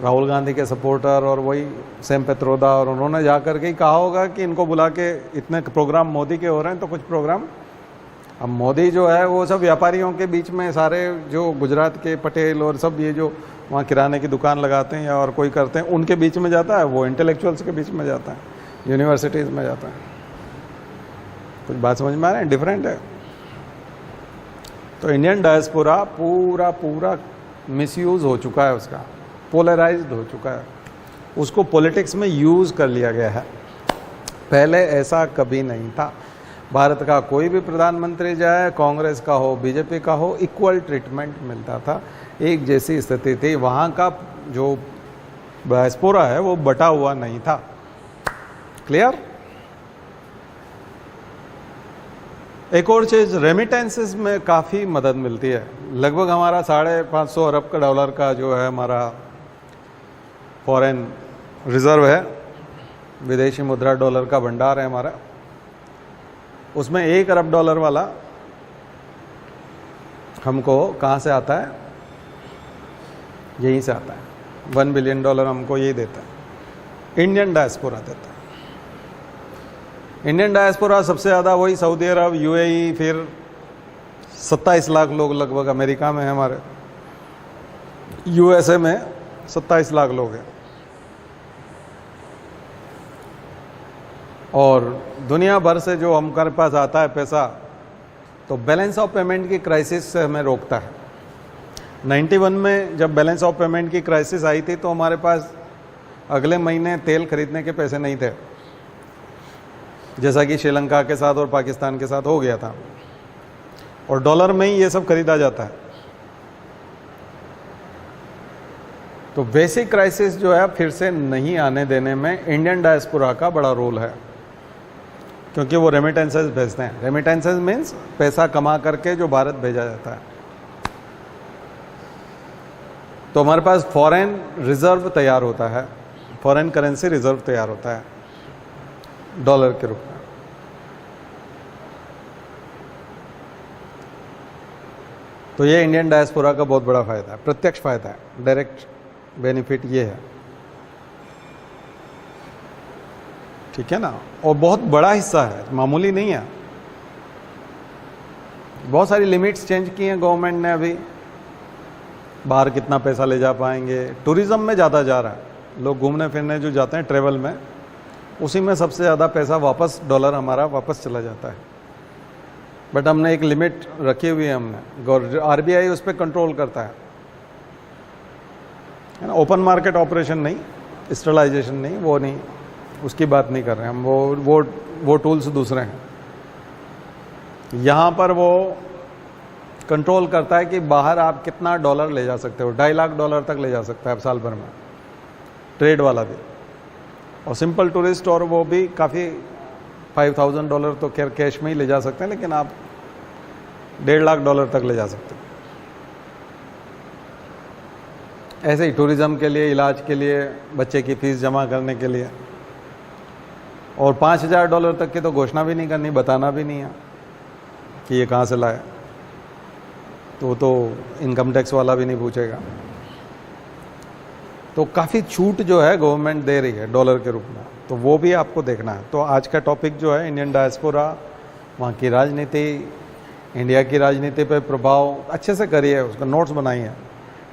राहुल गांधी के सपोर्टर, और वही सैम पेत्रोदा, और उन्होंने जा कर के ही कहा होगा कि इनको बुला के, इतने प्रोग्राम मोदी के हो रहे हैं तो कुछ प्रोग्राम, अब मोदी जो है वो सब व्यापारियों के बीच में, सारे जो गुजरात के पटेल और सब ये जो वहाँ किराने की दुकान लगाते हैं या और कोई करते हैं, उनके बीच में जाता है, वो इंटेलेक्चुअल्स के बीच में जाता है, यूनिवर्सिटीज़ में जाता है। कुछ बात समझ में आ रहा है, डिफरेंट है। तो इंडियन डायस्पोरा पूरा मिसयूज हो चुका है, उसका पोलराइज्ड हो चुका है, उसको पॉलिटिक्स में यूज़ कर लिया गया है। पहले ऐसा कभी नहीं था। भारत का कोई भी प्रधानमंत्री जाए, कांग्रेस का हो, बीजेपी का हो, इक्वल ट्रीटमेंट मिलता था, एक जैसी स्थिति थी। वहाँ का जो डायस्पोरा है वो बटा हुआ नहीं था। क्लियर। एक और चीज़, रेमिटेंसेस में काफ़ी मदद मिलती है। लगभग हमारा 550 अरब का डॉलर का जो है हमारा फॉरेन रिजर्व है, विदेशी मुद्रा डॉलर का भंडार है हमारा, उसमें 1 अरब डॉलर वाला हमको कहाँ से आता है, यहीं से आता है। 1 बिलियन डॉलर हमको यही देता है, इंडियन डायस्पोरा देता है। इंडियन डायस्पोरा सबसे ज़्यादा वही सऊदी अरब, यूएई, फिर 27 लाख लोग लगभग अमेरिका में है हमारे, यूएसए में 27 लाख लोग हैं, और दुनिया भर से जो हमारे पास आता है पैसा, तो बैलेंस ऑफ पेमेंट की क्राइसिस से हमें रोकता है। 91 में जब बैलेंस ऑफ पेमेंट की क्राइसिस आई थी तो हमारे पास अगले महीने तेल खरीदने के पैसे नहीं थे, जैसा कि श्रीलंका के साथ और पाकिस्तान के साथ हो गया था, और डॉलर में ही ये सब खरीदा जाता है। तो वैसी क्राइसिस जो है फिर से नहीं आने देने में इंडियन डायस्पोरा का बड़ा रोल है, क्योंकि वो रेमिटेंसेस भेजते हैं। रेमिटेंसेस मीन्स पैसा कमा करके जो भारत भेजा जाता है। तो हमारे पास फॉरेन रिजर्व तैयार होता है, फॉरेन करेंसी रिजर्व तैयार होता है डॉलर के रूप में। तो ये इंडियन डायस्पोरा का बहुत बड़ा फायदा है, प्रत्यक्ष फायदा है, डायरेक्ट बेनिफिट ये है। ठीक है ना। और बहुत बड़ा हिस्सा है, मामूली नहीं है। बहुत सारी लिमिट्स चेंज की हैं गवर्नमेंट ने अभी, बाहर कितना पैसा ले जा पाएंगे। टूरिज्म में ज़्यादा जा रहा है, लोग घूमने फिरने जो जाते हैं ट्रेवल में, उसी में सबसे ज़्यादा पैसा वापस, डॉलर हमारा वापस चला जाता है। बट हमने एक लिमिट रखी हुई है, हमने, आरबीआई उस पर कंट्रोल करता है ना। ओपन मार्केट ऑपरेशन नहीं, स्टरलाइजेशन नहीं, वो नहीं, उसकी बात नहीं कर रहे हम, वो टूल्स दूसरे हैं। यहाँ पर वो कंट्रोल करता है कि बाहर आप कितना डॉलर ले जा सकते हो। 2.5 लाख डॉलर तक ले जा सकता है आप साल भर में, ट्रेड वाला भी, और सिंपल टूरिस्ट और वो भी काफ़ी, $5,000 तो खैर कैश में ही ले जा सकते हैं, लेकिन आप 1.5 लाख डॉलर तक ले जा सकते हैं। ऐसे ही टूरिज़्म के लिए, इलाज के लिए, बच्चे की फीस जमा करने के लिए, और $5,000 तक की तो घोषणा भी नहीं करनी, बताना भी नहीं है कि ये कहाँ से लाए, तो इनकम टैक्स वाला भी नहीं पूछेगा। तो काफ़ी छूट जो है गवर्नमेंट दे रही है डॉलर के रूप में, तो वो भी आपको देखना है। तो आज का टॉपिक जो है इंडियन डायस्पोरा, वहाँ की राजनीति, इंडिया की राजनीति पे प्रभाव, अच्छे से करिए, उसका नोट्स बनाइए।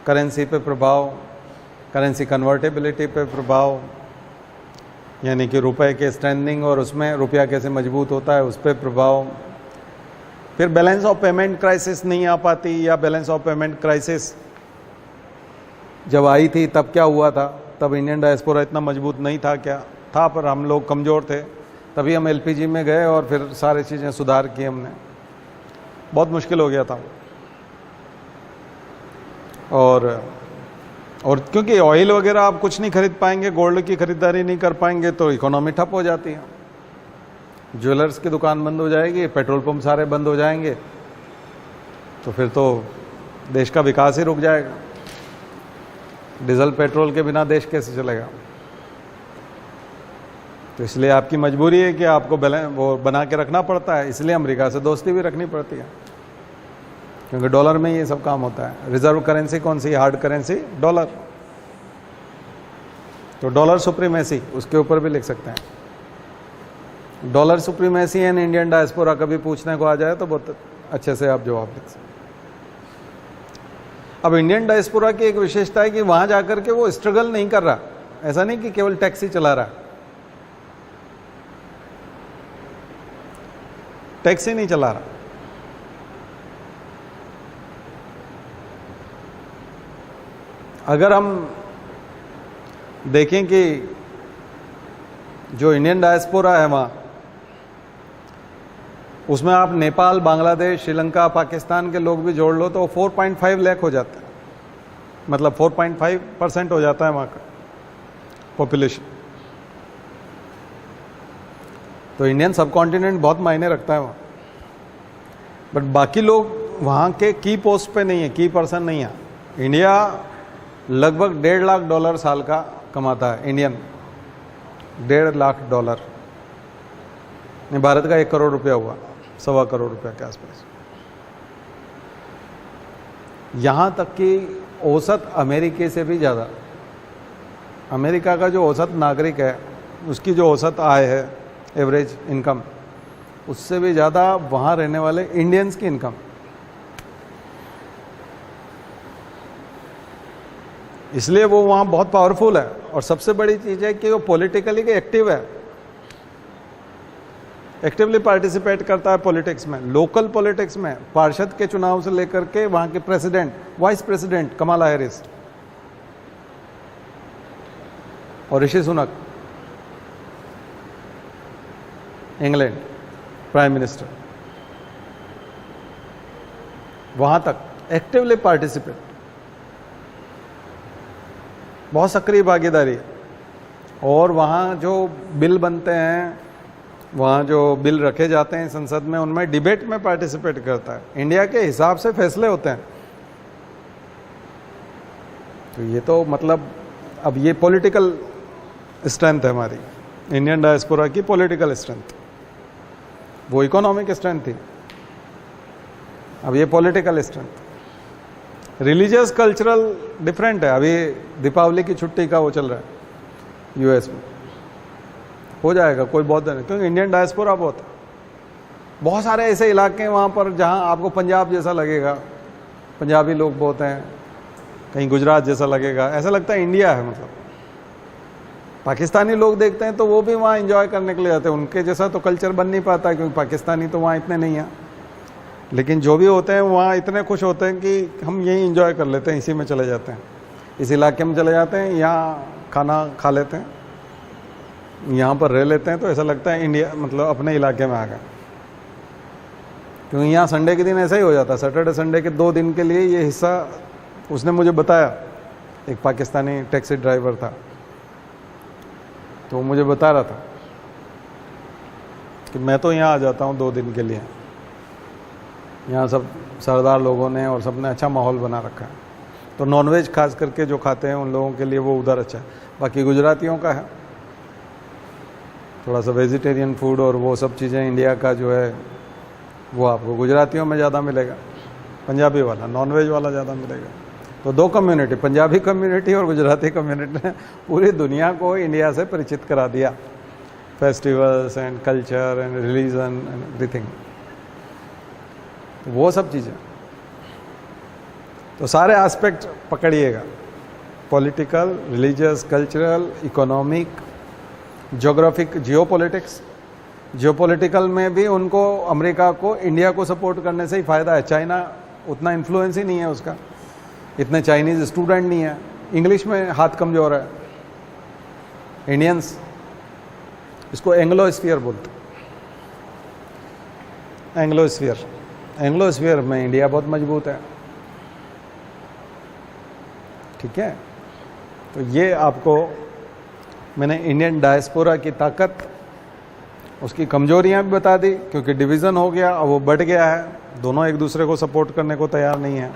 करेंसी पे प्रभाव, करेंसी कन्वर्टेबिलिटी पे प्रभाव, यानी कि रुपए के स्ट्रेंथनिंग और उसमें रुपया कैसे मजबूत होता है, उस पर प्रभाव। फिर बैलेंस ऑफ पेमेंट क्राइसिस नहीं आ पाती, या बैलेंस ऑफ पेमेंट क्राइसिस जब आई थी तब क्या हुआ था, तब इंडियन डायस्पोरा इतना मजबूत नहीं था, क्या था, पर हम लोग कमज़ोर थे, तभी हम एलपीजी में गए और फिर सारी चीज़ें सुधार की हमने। बहुत मुश्किल हो गया था। और क्योंकि ऑयल वगैरह आप कुछ नहीं खरीद पाएंगे, गोल्ड की खरीदारी नहीं कर पाएंगे तो इकोनॉमी ठप हो जाती है। ज्वेलर्स की दुकान बंद हो जाएगी, पेट्रोल पंप सारे बंद हो जाएंगे, तो फिर तो देश का विकास ही रुक जाएगा। डीजल पेट्रोल के बिना देश कैसे चलेगा? तो इसलिए आपकी मजबूरी है कि आपको वो बना के रखना पड़ता है। इसलिए अमेरिका से दोस्ती भी रखनी पड़ती है, क्योंकि डॉलर में ये सब काम होता है। रिजर्व करेंसी कौन सी? Hard currency dollar. तो डॉलर सुप्रीमेसी, उसके ऊपर भी लिख सकते हैं। Dollar supremacy and Indian diaspora कभी पूछने को आ जाए तो बहुत अच्छे से आप जवाब लिख सकते। अब इंडियन डायस्पोरा की एक विशेषता है कि वहां जाकर के वो स्ट्रगल नहीं कर रहा। ऐसा नहीं कि केवल टैक्सी चला रहा है, टैक्सी नहीं चला रहा। अगर हम देखें कि जो इंडियन डायस्पोरा है वहाँ, उसमें आप नेपाल, बांग्लादेश, श्रीलंका, पाकिस्तान के लोग भी जोड़ लो तो 4.5 लाख हो जाता है, मतलब 4.5% हो जाता है वहाँ का पॉपुलेशन। तो इंडियन सब कॉन्टिनेंट बहुत मायने रखता है वहाँ। बट बाकी लोग वहाँ के की पोस्ट पे नहीं है, की पर्सन नहीं है। इंडिया लगभग $1.5 लाख साल का कमाता है, इंडियन $1.5 लाख। भारत का 1 करोड़ रुपया हुआ, 1.25 करोड़ रुपया के आसपास। यहाँ तक कि औसत अमेरिका से भी ज़्यादा, अमेरिका का जो औसत नागरिक है उसकी जो औसत आय है, एवरेज इनकम, उससे भी ज़्यादा वहाँ रहने वाले इंडियंस की इनकम। इसलिए वो वहाँ बहुत पावरफुल है। और सबसे बड़ी चीज़ है कि वो पॉलिटिकली एक्टिव है, एक्टिवली पार्टिसिपेट करता है पॉलिटिक्स में, लोकल पॉलिटिक्स में। पार्षद के चुनाव से लेकर के वहाँ के president, vice president Kamala Harris और Rishi Sunak, England prime minister, वहां तक एक्टिवली पार्टिसिपेट, बहुत सक्रिय भागीदारी। और वहाँ जो बिल बनते हैं, वहाँ जो बिल रखे जाते हैं संसद में, उनमें डिबेट में पार्टिसिपेट करता है। इंडिया के हिसाब से फैसले होते हैं। तो ये तो मतलब अब ये पॉलिटिकल स्ट्रेंथ है हमारी, इंडियन डायस्पोरा की पॉलिटिकल स्ट्रेंथ। वो इकोनॉमिक स्ट्रेंथ थी, अब ये political strength. Religious cultural different है। अभी दीपावली की छुट्टी का वो चल रहा है यूएस में, हो जाएगा, कोई बहुत नहीं, क्योंकि इंडियन डायस्पोरा बहुत है। बहुत सारे ऐसे इलाके हैं वहाँ पर जहाँ आपको पंजाब जैसा लगेगा, पंजाबी लोग बहुत हैं, कहीं गुजरात जैसा लगेगा, ऐसा लगता है इंडिया है। मतलब पाकिस्तानी लोग देखते हैं तो वो भी वहाँ एंजॉय करने के लिए जाते हैं, उनके जैसा तो कल्चर बन नहीं पाता क्योंकि पाकिस्तानी तो वहाँ इतने नहीं हैं। लेकिन जो भी होते हैं वहाँ इतने खुश होते हैं कि हम यहीं एंजॉय कर लेते हैं, इसी में चले जाते हैं, इस इलाके में चले जाते हैं, यहाँ खाना खा लेते हैं, यहाँ पर रह लेते हैं, तो ऐसा लगता है इंडिया मतलब अपने इलाके में आ गए। क्योंकि यहाँ संडे के दिन ऐसा ही हो जाता है, सैटरडे संडे के 2 दिन के लिए ये हिस्सा। उसने मुझे बताया, एक पाकिस्तानी टैक्सी ड्राइवर था, तो मुझे बता रहा था कि मैं तो यहाँ आ जाता हूँ 2 दिन के लिए, यहाँ सब सरदार लोगों ने और सब ने अच्छा माहौल बना रखा है। तो नॉनवेज खास करके जो खाते हैं उन लोगों के लिए वो उधर अच्छा है। बाकी गुजरातियों का है थोड़ा सा वेजिटेरियन फूड, और वो सब चीज़ें इंडिया का जो है वो आपको गुजरातियों में ज़्यादा मिलेगा, पंजाबी वाला, नॉनवेज वाला ज़्यादा मिलेगा। तो 2 कम्युनिटी, पंजाबी कम्युनिटी और गुजराती कम्युनिटी ने पूरी दुनिया को इंडिया से परिचित करा दिया, festivals and culture and religion and everything, वो सब चीज़ें। तो सारे एस्पेक्ट पकड़िएगा, political, religious, cultural, economic, geographic, geopolitics. Geopolitical में भी उनको, अमेरिका को इंडिया को सपोर्ट करने से ही फ़ायदा है। चाइना उतना इन्फ्लुएंस ही नहीं है उसका, इतने चाइनीज़ स्टूडेंट नहीं है, इंग्लिश में हाथ कमज़ोर है। इंडियंस इसको एंग्लोस्फीयर बोलते हैं, एंग्लोस्फीयर एंग्लोस्फीयर में इंडिया बहुत मजबूत है, ठीक है। तो ये आपको मैंने इंडियन डायस्पोरा की ताकत, उसकी कमजोरियां भी बता दी, क्योंकि डिवीज़न हो गया, अब वो बढ़ गया है, दोनों एक दूसरे को सपोर्ट करने को तैयार नहीं है।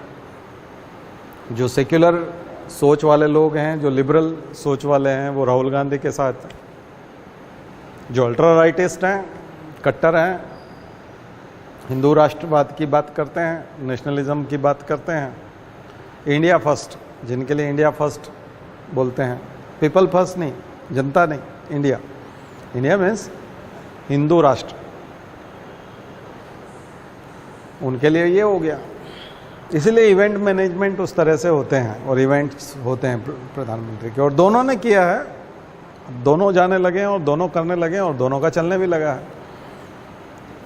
जो सेक्युलर सोच वाले लोग हैं, जो लिबरल सोच वाले हैं, वो राहुल गांधी के साथ हैं। जो अल्ट्रा राइटिस्ट हैं, कट्टर हैं, हिंदू राष्ट्रवाद की बात करते हैं, नेशनलिज्म की बात करते हैं, इंडिया फर्स्ट, जिनके लिए इंडिया फर्स्ट बोलते हैं, पीपल फर्स्ट नहीं, जनता नहीं, इंडिया। इंडिया मीन्स हिंदू राष्ट्र, उनके लिए ये हो गया। इसीलिए इवेंट मैनेजमेंट उस तरह से होते हैं, और इवेंट्स होते हैं प्रधानमंत्री के, और दोनों ने किया है, दोनों जाने लगे हैं और दोनों करने लगे हैं, और दोनों का चलने भी लगा है,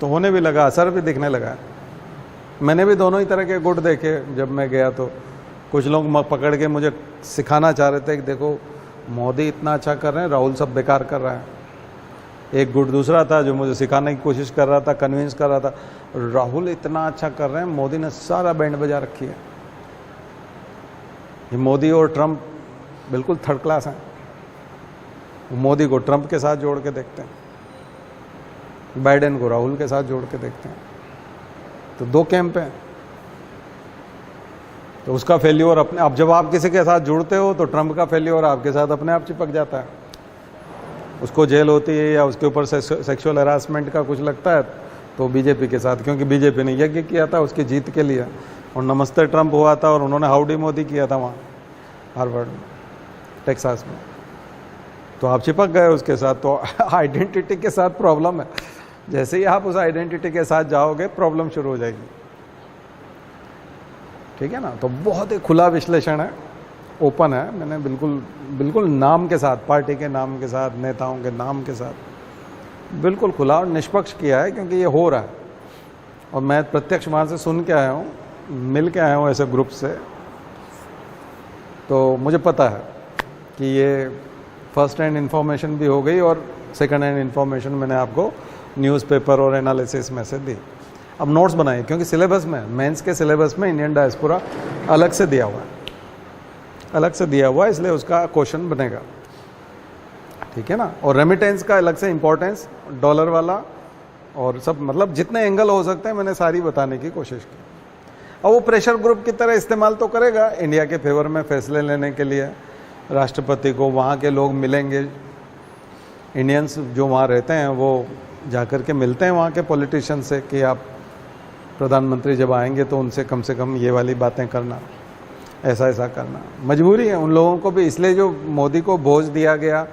तो होने भी लगा, असर भी दिखने लगा है। मैंने भी दोनों ही तरह के गुट देखे जब मैं गया, तो कुछ लोग पकड़ के मुझे सिखाना चाह रहे थे कि देखो मोदी इतना अच्छा कर रहे हैं, राहुल सब बेकार कर रहा है। एक गुट दूसरा था जो मुझे सिखाने की कोशिश कर रहा था, कन्विंस कर रहा था, राहुल इतना अच्छा कर रहे हैं, मोदी ने सारा बैंड बजा रखी है। ये मोदी और ट्रंप बिल्कुल थर्ड क्लास हैं। मोदी को ट्रंप के साथ जोड़ के देखते हैं, बाइडेन को राहुल के साथ जोड़ के देखते हैं, तो दो कैंप हैं। तो उसका फेल्योर अपने, अब जब आप किसी के साथ जुड़ते हो तो ट्रंप का फेल्योर आपके साथ अपने आप चिपक जाता है। उसको जेल होती है या उसके ऊपर सेक्सुअल हरासमेंट का कुछ लगता है तो बीजेपी के साथ, क्योंकि बीजेपी ने यज्ञ किया था उसकी जीत के लिए, और नमस्ते ट्रंप हुआ था और उन्होंने हाउडी मोदी किया था वहाँ हार्वर्ड में, टेक्सास में, तो आप चिपक गए उसके साथ। तो आइडेंटिटी के साथ प्रॉब्लम है, जैसे ही आप उस आइडेंटिटी के साथ जाओगे प्रॉब्लम शुरू हो जाएगी, ठीक है ना। तो बहुत ही खुला विश्लेषण है, ओपन है, मैंने बिल्कुल नाम के साथ, पार्टी के नाम के साथ, नेताओं के नाम के साथ बिल्कुल खुला और निष्पक्ष किया है, क्योंकि ये हो रहा है और मैं प्रत्यक्ष वहाँ से सुन के आया हूँ, मिल के आया हूँ ऐसे ग्रुप से, तो मुझे पता है कि ये फर्स्ट हैंड इन्फॉर्मेशन भी हो गई और सेकंड हैंड इन्फॉर्मेशन मैंने आपको न्यूज़पेपर और एनालिसिस में से दी। अब नोट्स बनाइए, क्योंकि सिलेबस में, मेंस के सिलेबस में इंडियन डायस्पोरा अलग से दिया हुआ है, अलग से दिया हुआ है, इसलिए उसका क्वेश्चन बनेगा, ठीक है ना। और रेमिटेंस का अलग से इंपॉर्टेंस, डॉलर वाला और सब, मतलब जितने एंगल हो सकते हैं मैंने सारी बताने की कोशिश की। और वो प्रेशर ग्रुप की तरह इस्तेमाल तो करेगा इंडिया के फेवर में फैसले लेने के लिए। राष्ट्रपति को वहाँ के लोग मिलेंगे, इंडियंस जो वहाँ रहते हैं वो जाकर के मिलते हैं वहाँ के पॉलिटिशियन से कि आप प्रधानमंत्री जब आएंगे तो उनसे कम से कम ये वाली बातें करना, ऐसा ऐसा करना। मजबूरी है उन लोगों को भी, इसलिए जो मोदी को भोज दिया गया,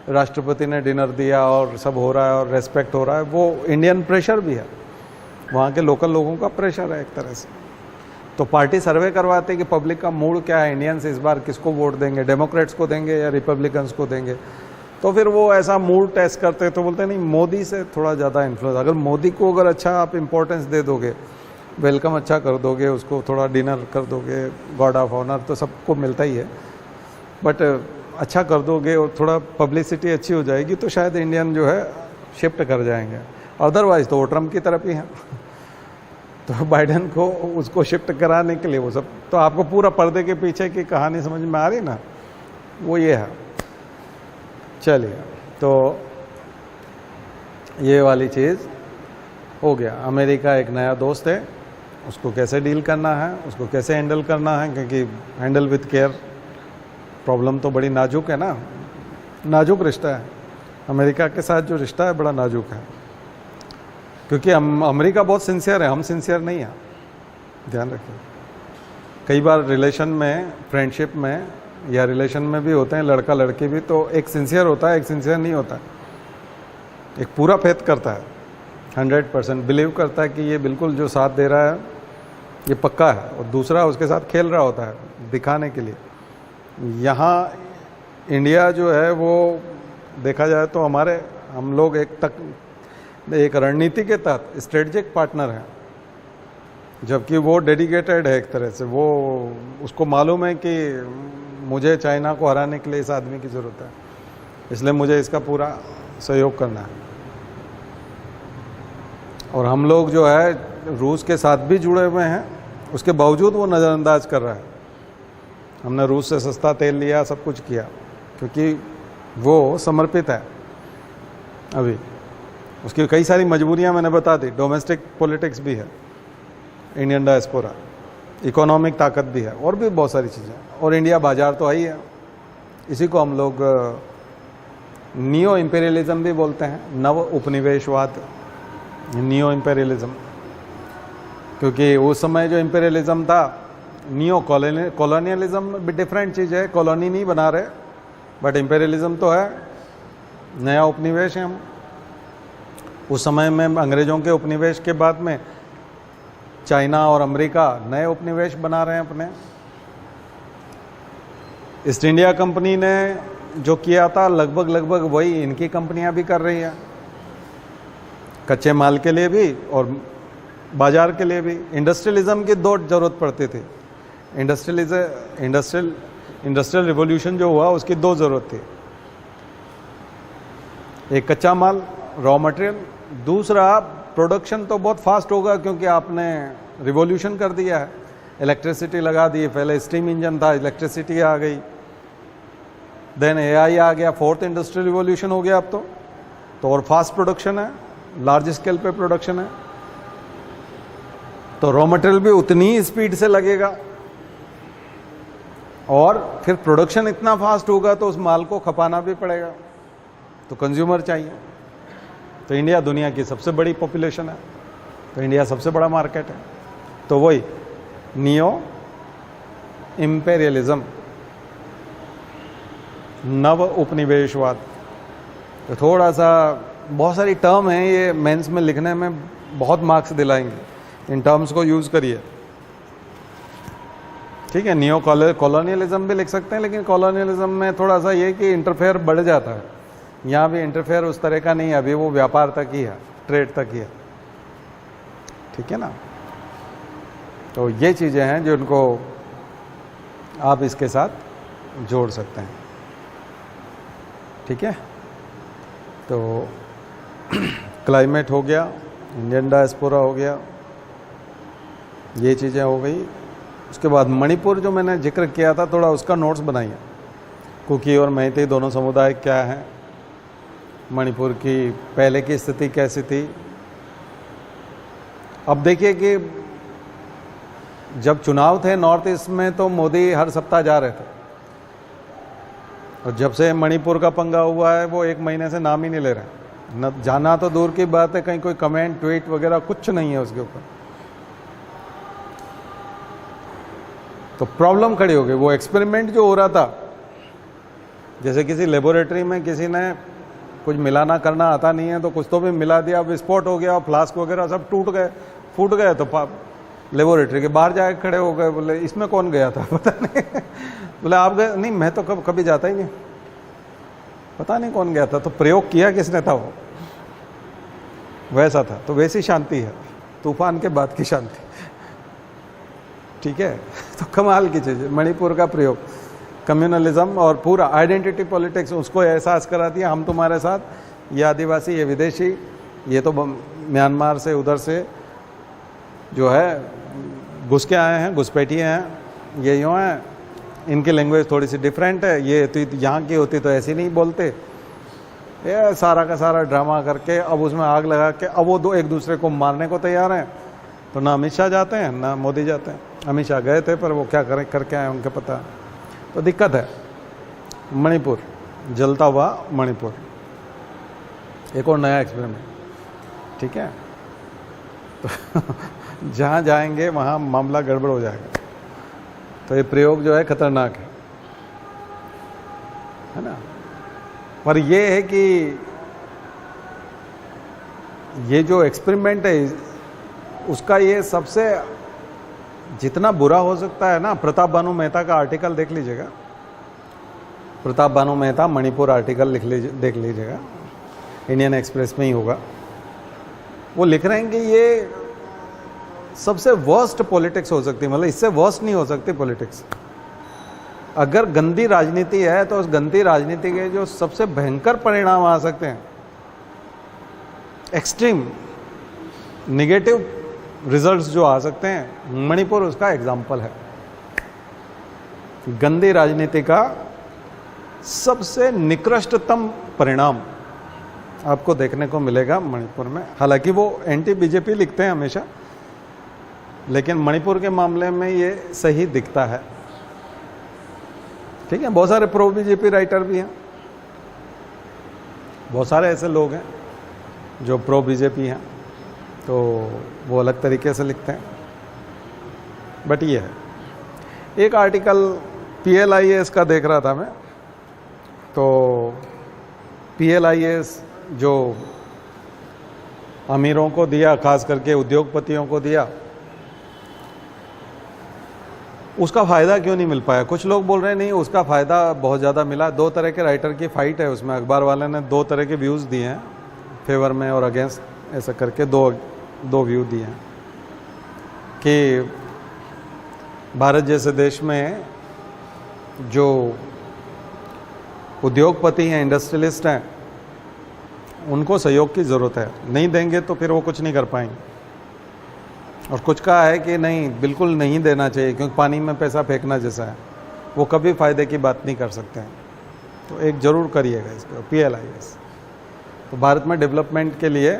राष्ट्रपति ने डिनर दिया और सब हो रहा है और रेस्पेक्ट हो रहा है, वो इंडियन प्रेशर भी है, वहाँ के लोकल लोगों का प्रेशर है एक तरह से। तो पार्टी सर्वे करवाती है कि पब्लिक का मूड क्या है, इंडियंस इस बार किसको वोट देंगे, डेमोक्रेट्स को देंगे या रिपब्लिकन्स को देंगे। तो फिर वो ऐसा मूड टेस्ट करते हैं, तो बोलते हैं नहीं मोदी से थोड़ा ज़्यादा इन्फ्लुएंस, अगर मोदी को अगर अच्छा आप इम्पोर्टेंस दे दोगे, वेलकम अच्छा कर दोगे, उसको थोड़ा डिनर कर दोगे, गॉड ऑफ ऑनर तो सबको मिलता ही है, बट अच्छा कर दोगे और थोड़ा पब्लिसिटी अच्छी हो जाएगी तो शायद इंडियन जो है शिफ्ट कर जाएंगे, अदरवाइज तो वो ट्रम्प की तरफ ही हैं। तो बाइडेन को उसको शिफ्ट कराने के लिए वो सब, तो आपको पूरा पर्दे के पीछे की कहानी समझ में आ रही ना, वो ये है। चलिए, तो ये वाली चीज़ हो गया। अमेरिका एक नया दोस्त है, उसको कैसे डील करना है, उसको कैसे हैंडल करना है, क्योंकि हैंडल विथ केयर, प्रॉब्लम तो बड़ी नाजुक है ना, नाजुक रिश्ता है अमेरिका के साथ, जो रिश्ता है बड़ा नाजुक है, क्योंकि अमेरिका बहुत सिंसियर है, हम सिंसियर नहीं हैं, ध्यान रखिए। कई बार रिलेशन में, फ्रेंडशिप में या रिलेशन में भी होते हैं लड़का लड़की भी, तो एक सिंसियर होता है, एक सिंसियर नहीं होता है। एक पूरा फेथ करता है, 100% बिलीव करता है कि ये बिल्कुल जो साथ दे रहा है ये पक्का है, और दूसरा उसके साथ खेल रहा होता है दिखाने के लिए। यहाँ इंडिया जो है वो देखा जाए तो हम लोग एक रणनीति के तहत स्ट्रेटजिक पार्टनर हैं, जबकि वो डेडिकेटेड है एक तरह से। वो उसको मालूम है कि मुझे चाइना को हराने के लिए इस आदमी की ज़रूरत है, इसलिए मुझे इसका पूरा सहयोग करना है। और हम लोग जो है रूस के साथ भी जुड़े हुए हैं, उसके बावजूद वो नज़रअंदाज कर रहा है। हमने रूस से सस्ता तेल लिया, सब कुछ किया, क्योंकि वो समर्पित है। अभी उसकी कई सारी मजबूरियां मैंने बता दी, डोमेस्टिक पॉलिटिक्स भी है, इंडियन डायस्पोरा, इकोनॉमिक ताकत भी है, और भी बहुत सारी चीज़ें। और इंडिया बाजार तो आई है, इसी को हम लोग नियो इंपेरियलिज्म भी बोलते हैं, नव उपनिवेशवाद, नियो इंपेरियलिज्म। क्योंकि उस समय जो इंपेरियलिज्म था, नियो कॉलोनियलिज्म भी डिफरेंट चीज़ है, कॉलोनी नहीं बना रहे, बट इंपेरियलिज्म तो है, नया उपनिवेश है हम। उस समय में अंग्रेजों के उपनिवेश के बाद में चाइना और अमेरिका नए उपनिवेश बना रहे हैं अपने। ईस्ट इंडिया कंपनी ने जो किया था लगभग वही इनकी कंपनियां भी कर रही हैं, कच्चे माल के लिए भी और बाजार के लिए भी। इंडस्ट्रियलिज्म की दो जरूरत पड़ती थी। इंडस्ट्रियल रिवॉल्यूशन जो हुआ उसकी दो जरूरत थी, एक कच्चा माल, रॉ मटेरियल, दूसरा प्रोडक्शन तो बहुत फास्ट होगा क्योंकि आपने रिवॉल्यूशन कर दिया है, इलेक्ट्रिसिटी लगा दी। पहले स्टीम इंजन था, इलेक्ट्रिसिटी आ गई, देन एआई आ गया, फोर्थ इंडस्ट्रियल रिवॉल्यूशन हो गया अब तो और फास्ट प्रोडक्शन है, लार्ज स्केल पे प्रोडक्शन है, तो रॉ मटेरियल भी उतनी ही स्पीड से लगेगा और फिर प्रोडक्शन इतना फास्ट होगा तो उस माल को खपाना भी पड़ेगा, तो कंज्यूमर चाहिए। तो इंडिया दुनिया की सबसे बड़ी पॉपुलेशन है, तो इंडिया सबसे बड़ा मार्केट है। तो वही नियो इंपेरियलिज्म, नव उपनिवेशवाद। तो थोड़ा सा बहुत सारी टर्म है, ये मेंस में लिखने में बहुत मार्क्स दिलाएंगे, इन टर्म्स को यूज करिए, ठीक है। नियो कॉलोनियलिज्म भी लिख सकते हैं, लेकिन कॉलोनियलिज्म में थोड़ा सा ये कि इंटरफेयर बढ़ जाता है। यहाँ भी इंटरफेयर उस तरह का नहीं है, अभी वो व्यापार तक ही है, ट्रेड तक ही है, ठीक है ना। तो ये चीज़ें हैं जिनको आप इसके साथ जोड़ सकते हैं, ठीक है। तो क्लाइमेट हो गया, इंडियन डायस्पोरा हो गया, ये चीज़ें हो गई। उसके बाद मणिपुर जो मैंने जिक्र किया था, थोड़ा उसका नोट्स बनाइए। कुकी और मैती दोनों समुदाय क्या हैं, मणिपुर की पहले की स्थिति कैसी थी। अब देखिए कि जब चुनाव थे नॉर्थ ईस्ट में तो मोदी हर सप्ताह जा रहे थे, और जब से मणिपुर का पंगा हुआ है वो एक महीने से नाम ही नहीं ले रहे हैं। न जाना तो दूर की बात है, कहीं कोई कमेंट ट्वीट वगैरह कुछ नहीं है उसके ऊपर। तो प्रॉब्लम खड़ी हो गई। वो एक्सपेरिमेंट जो हो रहा था, जैसे किसी लेबोरेटरी में किसी ने कुछ मिलाना करना आता नहीं है तो कुछ तो भी मिला दिया, अब विस्फोट हो गया, फ्लास्क वगैरह सब टूट गए, फूट गए, तो लेबोरेटरी के बाहर जाके खड़े हो गए, बोले इसमें कौन गया था पता नहीं। बोले आप गए? नहीं, मैं तो कभी जाता ही नहीं, पता नहीं कौन गया था। तो प्रयोग किया किसने था, वो वैसा था। तो वैसी शांति है, तूफान के बाद की शांति, ठीक है। तो कमाल की चीज़ है मणिपुर का प्रयोग, कम्युनलिज्म और पूरा आइडेंटिटी पॉलिटिक्स, उसको एहसास करा दिया हम तुम्हारे साथ, ये आदिवासी, ये विदेशी, ये तो म्यांमार से उधर से जो है घुस के आए हैं, घुसपैठिए हैं, ये यूँ हैं, इनकी लैंग्वेज थोड़ी सी डिफरेंट है, ये तो यहाँ की होती तो ऐसे नहीं बोलते। ये सारा का सारा ड्रामा करके अब उसमें आग लगा के अब वो दो एक दूसरे को मारने को तैयार हैं। तो ना अमित शाह जाते हैं ना मोदी जाते हैं। अमित शाह गए थे पर वो क्या करें करके आए उनके पता। तो दिक्कत है। मणिपुर, जलता हुआ मणिपुर, एक और नया एक्सपेरिमेंट, ठीक है। तो जहाँ जाएंगे वहाँ मामला गड़बड़ हो जाएगा। तो ये प्रयोग जो है खतरनाक है ना। पर ये है कि ये जो एक्सपेरिमेंट है उसका ये सबसे जितना बुरा हो सकता है ना, प्रताप भानु मेहता का आर्टिकल देख लीजिएगा, प्रताप भानु मेहता मणिपुर आर्टिकल देख लीजिएगा, इंडियन एक्सप्रेस में ही होगा। वो लिख रहे हैं कि ये सबसे वर्स्ट पॉलिटिक्स हो सकती है, मतलब इससे वर्स्ट नहीं हो सकती पॉलिटिक्स। अगर गंदी राजनीति है तो उस गंदी राजनीति के जो सबसे भयंकर परिणाम आ सकते हैं, एक्सट्रीम नेगेटिव रिजल्ट्स जो आ सकते हैं, मणिपुर उसका एग्जाम्पल है। गंदी राजनीति का सबसे निकृष्टतम परिणाम आपको देखने को मिलेगा मणिपुर में। हालांकि वो एंटी बीजेपी लिखते हैं हमेशा, लेकिन मणिपुर के मामले में ये सही दिखता है। ठीक है, बहुत सारे प्रो बीजेपी राइटर भी हैं, बहुत सारे ऐसे लोग हैं जो प्रो बीजेपी हैं, तो वो अलग तरीके से लिखते हैं। बट ये है, एक आर्टिकल PLIS का देख रहा था मैं, तो PLIS जो अमीरों को दिया, खास करके उद्योगपतियों को दिया, उसका फ़ायदा क्यों नहीं मिल पाया? कुछ लोग बोल रहे हैं नहीं, उसका फ़ायदा बहुत ज़्यादा मिला। दो तरह के राइटर की फाइट है उसमें, अखबार वाले ने दो तरह के व्यूज़ दिए हैं, फेवर में और अगेंस्ट, ऐसा करके दो व्यू दिए हैं कि भारत जैसे देश में जो उद्योगपति हैं, इंडस्ट्रियलिस्ट हैं, उनको सहयोग की ज़रूरत है, नहीं देंगे तो फिर वो कुछ नहीं कर पाएंगे। और कुछ कहा है कि नहीं, बिल्कुल नहीं देना चाहिए, क्योंकि पानी में पैसा फेंकना जैसा है, वो कभी फ़ायदे की बात नहीं कर सकते हैं। तो एक ज़रूर करिएगा इसको, PLIS। तो भारत में डेवलपमेंट के लिए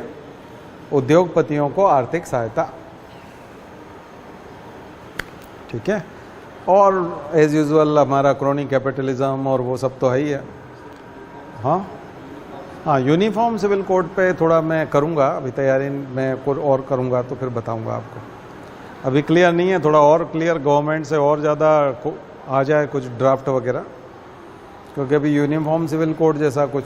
उद्योगपतियों को आर्थिक सहायता, ठीक है। और एज यूजुअल हमारा क्रोनी कैपिटलिज्म और वो सब तो है ही है। हाँ, यूनिफॉर्म सिविल कोड पे थोड़ा मैं करूँगा, अभी तैयारी में कुछ और करूँगा तो फिर बताऊँगा आपको। अभी क्लियर नहीं है, थोड़ा और क्लियर गवर्नमेंट से और ज़्यादा आ जाए कुछ ड्राफ्ट वगैरह, क्योंकि अभी यूनिफॉर्म सिविल कोड जैसा कुछ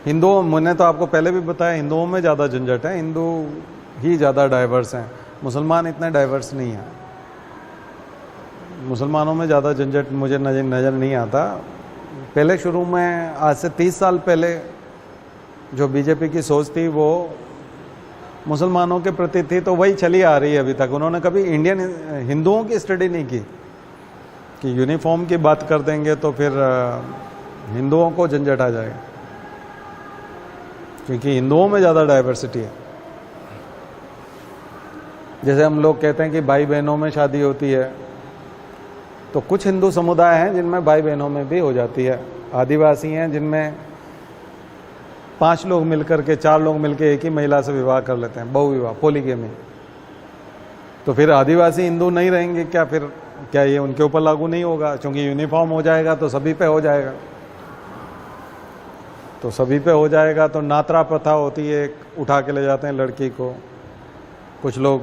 हिंदुओं, मैंने तो आपको पहले भी बताया, हिंदुओं में ज़्यादा झंझट है, हिंदू ही ज़्यादा डाइवर्स हैं, मुसलमान इतने डाइवर्स नहीं हैं। मुसलमानों में ज़्यादा झंझट मुझे नज़र नहीं आता। पहले शुरू में, आज से 30 साल पहले जो बीजेपी की सोच थी वो मुसलमानों के प्रति थी, तो वही चली आ रही है अभी तक। उन्होंने कभी इंडियन हिंदुओं की स्टडी नहीं की कि यूनिफॉर्म की बात कर देंगे तो फिर हिंदुओं को झंझट आ जाएगा, क्योंकि हिंदुओं में ज़्यादा डाइवर्सिटी है। जैसे हम लोग कहते हैं कि भाई बहनों में शादी होती है, तो कुछ हिंदू समुदाय हैं जिनमें भाई बहनों में भी हो जाती है। आदिवासी हैं जिनमें 5 लोग मिलकर के, 4 लोग मिलकर एक ही महिला से विवाह कर लेते हैं, बहुविवाह, पोलीगेमी। तो फिर आदिवासी हिंदू नहीं रहेंगे क्या? फिर क्या ये उनके ऊपर लागू नहीं होगा? क्योंकि यूनिफॉर्म हो जाएगा तो सभी पे हो जाएगा, तो सभी पे हो जाएगा। तो नात्रा प्रथा होती है, उठा के ले जाते हैं लड़की को, कुछ लोग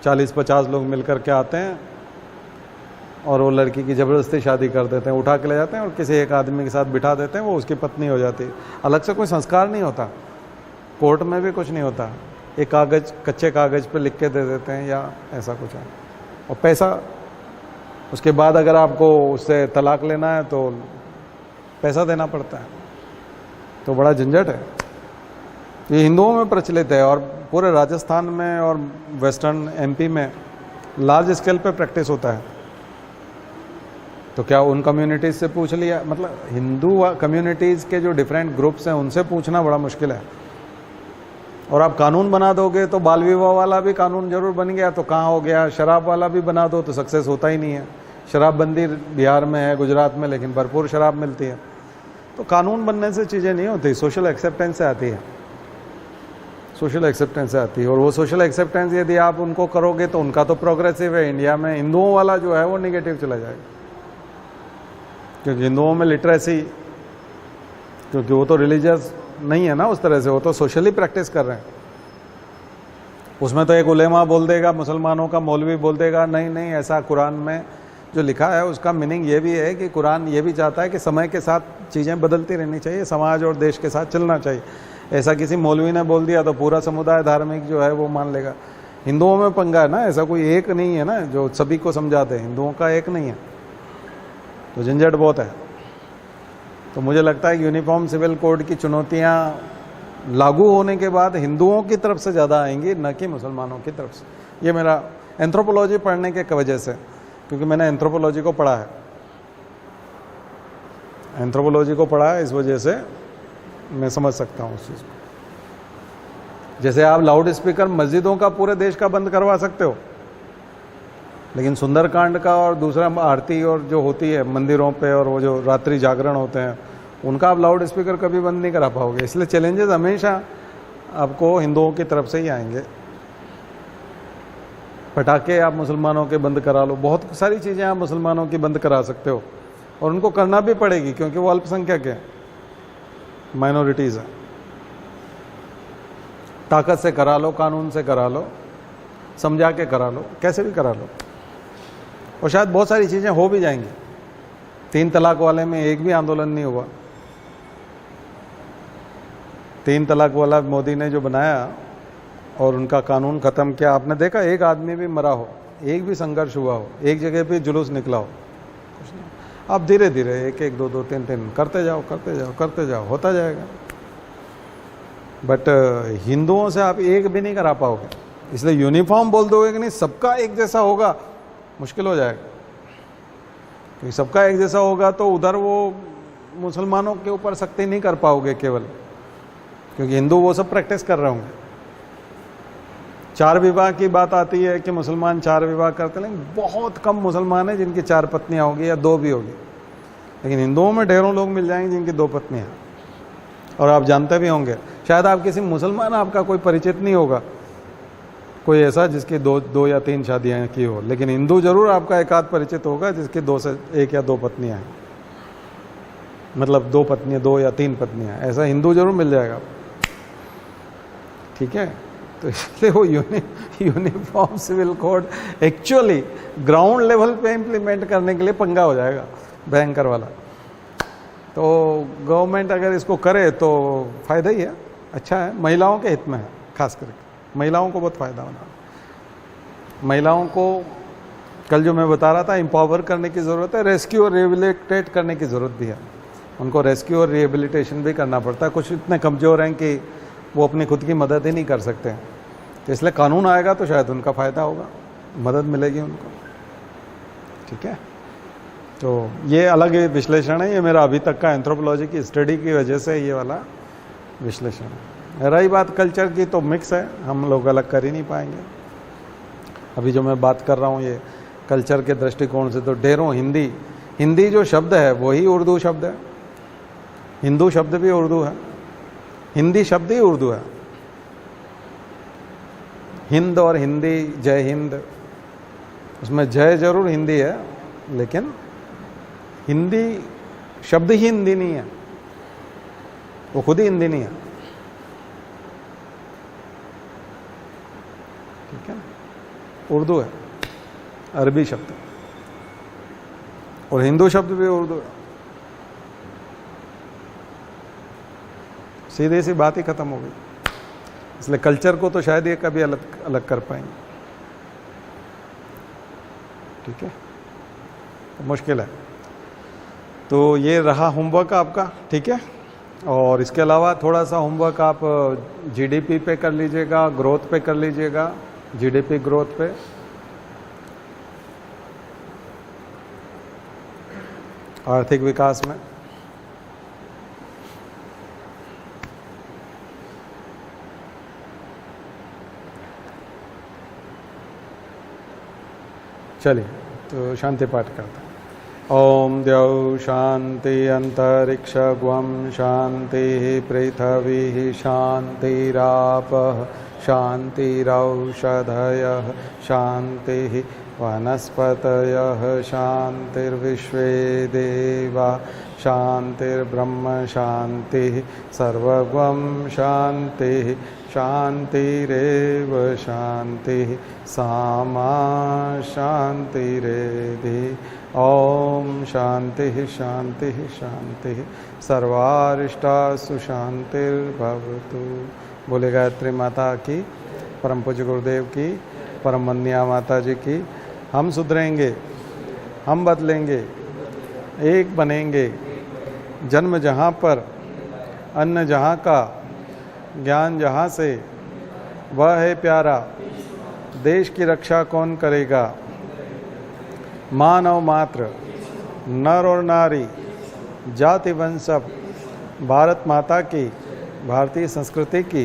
40-50 लोग मिलकर के आते हैं और वो लड़की की ज़बरदस्ती शादी कर देते हैं, उठा के ले जाते हैं और किसी एक आदमी के साथ बिठा देते हैं, वो उसकी पत्नी हो जाती है। अलग से कोई संस्कार नहीं होता, कोर्ट में भी कुछ नहीं होता, एक कागज़, कच्चे कागज़ पे लिख के दे देते हैं या ऐसा कुछ है। और पैसा, उसके बाद अगर आपको उससे तलाक लेना है तो पैसा देना पड़ता है, तो बड़ा झंझट है। ये हिंदुओं में प्रचलित है और पूरे राजस्थान में और वेस्टर्न MP में लार्ज स्केल पे प्रैक्टिस होता है। तो क्या उन कम्युनिटीज़ से पूछ लिया? मतलब हिंदू कम्युनिटीज़ के जो डिफरेंट ग्रुप्स हैं उनसे पूछना बड़ा मुश्किल है। और आप कानून बना दोगे तो बाल विवाह वाला भी कानून जरूर बन गया, तो कहाँ हो गया? शराब वाला भी बना दो तो सक्सेस होता ही नहीं है। शराबबंदी बिहार में है, गुजरात में, लेकिन भरपूर शराब मिलती है। तो कानून बनने से चीज़ें नहीं होती, सोशल एक्सेप्टेंस से आती है, सोशल एक्सेप्टेंस से आती है। और वो सोशल एक्सेप्टेंस यदि आप उनको करोगे तो उनका तो प्रोग्रेसिव है। इंडिया में हिंदुओं वाला जो है वो निगेटिव चला जाएगा, क्योंकि हिंदुओं में लिटरेसी, क्योंकि वो तो रिलीजियस नहीं है ना उस तरह से, वो तो सोशली प्रैक्टिस कर रहे हैं। उसमें तो एक उलेमा बोल देगा, मुसलमानों का मौलवी बोल देगा नहीं नहीं, ऐसा कुरान में जो लिखा है उसका मीनिंग ये भी है कि कुरान ये भी चाहता है कि समय के साथ चीज़ें बदलती रहनी चाहिए, समाज और देश के साथ चलना चाहिए। ऐसा किसी मौलवी ने बोल दिया तो पूरा समुदाय धार्मिक जो है वो मान लेगा। हिंदुओं में पंगा है ना, ऐसा कोई एक नहीं है ना जो सभी को समझाते हैं, हिंदुओं का एक नहीं है, तो झंझट बहुत है। तो मुझे लगता है यूनिफॉर्म सिविल कोड की चुनौतियां लागू होने के बाद हिंदुओं की तरफ से ज़्यादा आएंगी, न कि मुसलमानों की तरफ से। ये मेरा एंथ्रोपोलॉजी पढ़ने के वजह से, क्योंकि मैंने एंथ्रोपोलॉजी को पढ़ा है, एंथ्रोपोलॉजी को पढ़ा है, इस वजह से मैं समझ सकता हूँ उस चीज़ को। जैसे आप लाउड स्पीकर मस्जिदों का पूरे देश का बंद करवा सकते हो, लेकिन सुंदरकांड का और दूसरा आरती और जो होती है मंदिरों पे और वो जो रात्रि जागरण होते हैं उनका आप लाउड स्पीकर कभी बंद नहीं करा पाओगे। इसलिए चैलेंजेस हमेशा आपको हिंदुओं की तरफ से ही आएंगे। पटाखे आप मुसलमानों के बंद करा लो, बहुत सारी चीज़ें आप मुसलमानों की बंद करा सकते हो, और उनको करना भी पड़ेगी क्योंकि वो अल्पसंख्यक है, माइनॉरिटीज़ है। ताकत से करा लो, कानून से करा लो, समझा के करा लो, कैसे भी करा लो, और शायद बहुत सारी चीज़ें हो भी जाएंगी। 3 तलाक वाले में एक भी आंदोलन नहीं हुआ। 3 तलाक वाला मोदी ने जो बनाया और उनका कानून ख़त्म किया, आपने देखा एक आदमी भी मरा हो, एक भी संघर्ष हुआ हो, एक जगह पे जुलूस निकला हो, कुछ नहीं। आप धीरे धीरे 1-1, 2-2, 3-3 करते जाओ करते जाओ करते जाओ, होता जाएगा। बट हिंदुओं से आप एक भी नहीं करा पाओगे। इसलिए यूनिफॉर्म बोल दोगे कि नहीं सबका एक जैसा होगा, मुश्किल हो जाएगा। क्योंकि सबका एक जैसा होगा तो उधर वो मुसलमानों के ऊपर सख्ती नहीं कर पाओगे केवल, क्योंकि हिंदू वो सब प्रैक्टिस कर रहे होंगे। 4 विवाह की बात आती है कि मुसलमान 4 विवाह करते, लेकिन बहुत कम मुसलमान हैं जिनकी 4 पत्नियां होगी या 2 भी होगी। लेकिन हिंदुओं में ढेरों लोग मिल जाएंगे जिनकी 2 पत्नियां। और आप जानते भी होंगे, शायद आप किसी मुसलमान आपका कोई परिचित नहीं होगा, कोई ऐसा जिसकी 2 या 3 शादियां की हो, लेकिन हिंदू जरूर आपका एक आध परिचित होगा जिसकी 2 से 1 या 2 पत्नियां हैं, मतलब 2 पत्नियां, 2 या 3 पत्नियां, ऐसा हिंदू जरूर मिल जाएगा। ठीक है, तो इसलिए वो uniform civil code actually ground level पे इम्प्लीमेंट करने के लिए पंगा हो जाएगा भयंकर वाला। तो गवर्नमेंट अगर इसको करे तो फायदा ही है, अच्छा है, महिलाओं के हित में है, खास करके महिलाओं को बहुत फायदा होना। महिलाओं को कल जो मैं बता रहा था एम्पावर करने की ज़रूरत है, रेस्क्यू और रिहेबिलिटेट करने की ज़रूरत भी है। उनको रेस्क्यू और रिहेबिलिटेशन भी करना पड़ता है। कुछ इतने कमज़ोर हैं कि वो अपनी खुद की मदद ही नहीं कर सकते, तो इसलिए कानून आएगा तो शायद उनका फ़ायदा होगा, मदद मिलेगी उनको। ठीक है, तो ये अलग विश्लेषण है, ये मेरा अभी तक का एंथ्रोपोलॉजी की स्टडी की वजह से ये वाला विश्लेषण है। रही बात कल्चर की, तो मिक्स है, हम लोग अलग कर ही नहीं पाएंगे। अभी जो मैं बात कर रहा हूँ ये कल्चर के दृष्टिकोण से, तो ढेरों हिंदी जो शब्द है वही उर्दू शब्द है, हिंदू शब्द भी उर्दू है, हिंदी शब्द ही उर्दू है। हिंद और हिंदी, जय हिंद, उसमें जय जरूर हिंदी है, लेकिन हिंदी शब्द ही हिंदी नहीं है, वो खुद ही हिंदी नहीं है। ठीक है, उर्दू है, अरबी शब्द, और हिंदू शब्द भी उर्दू है। सीधी सी बात ही खत्म हो गई। इसलिए कल्चर को तो शायद ये कभी अलग कर पाएंगे। ठीक है, तो मुश्किल है। तो ये रहा होमवर्क आपका, ठीक है। और इसके अलावा थोड़ा सा होमवर्क आप जीडीपी पे कर लीजिएगा, ग्रोथ पे कर लीजिएगा, जीडीपी ग्रोथ पे। आर्थिक विकास में चलिए तो शांति पाठ करते हैं। ओम द्यौ शांति अंतरिक्ष ग्वम शांति पृथ्वी शांतिरापः शांतिरौषधयः शांति वनस्पतयः शांतिर्विश्वे देवा शांतिर्ब्रह्म शांति सर्वगं शांति शांतिरेव शांति सामा शांतिरेधि। ओम शांति शांति शांति सर्वारिष्टासु शांतिर्भवतु। बोले गायत्री माता की, परम पूज्य गुरुदेव की, परम वंदनीय माता जी की। हम सुधरेंगे, हम बदलेंगे, एक बनेंगे। जन्म जहाँ पर, अन्न जहाँ का, ज्ञान जहाँ से, वह है प्यारा। देश की रक्षा कौन करेगा? मानव मात्र, नर और नारी, जाति वंश सब भारत माता की, भारतीय संस्कृति की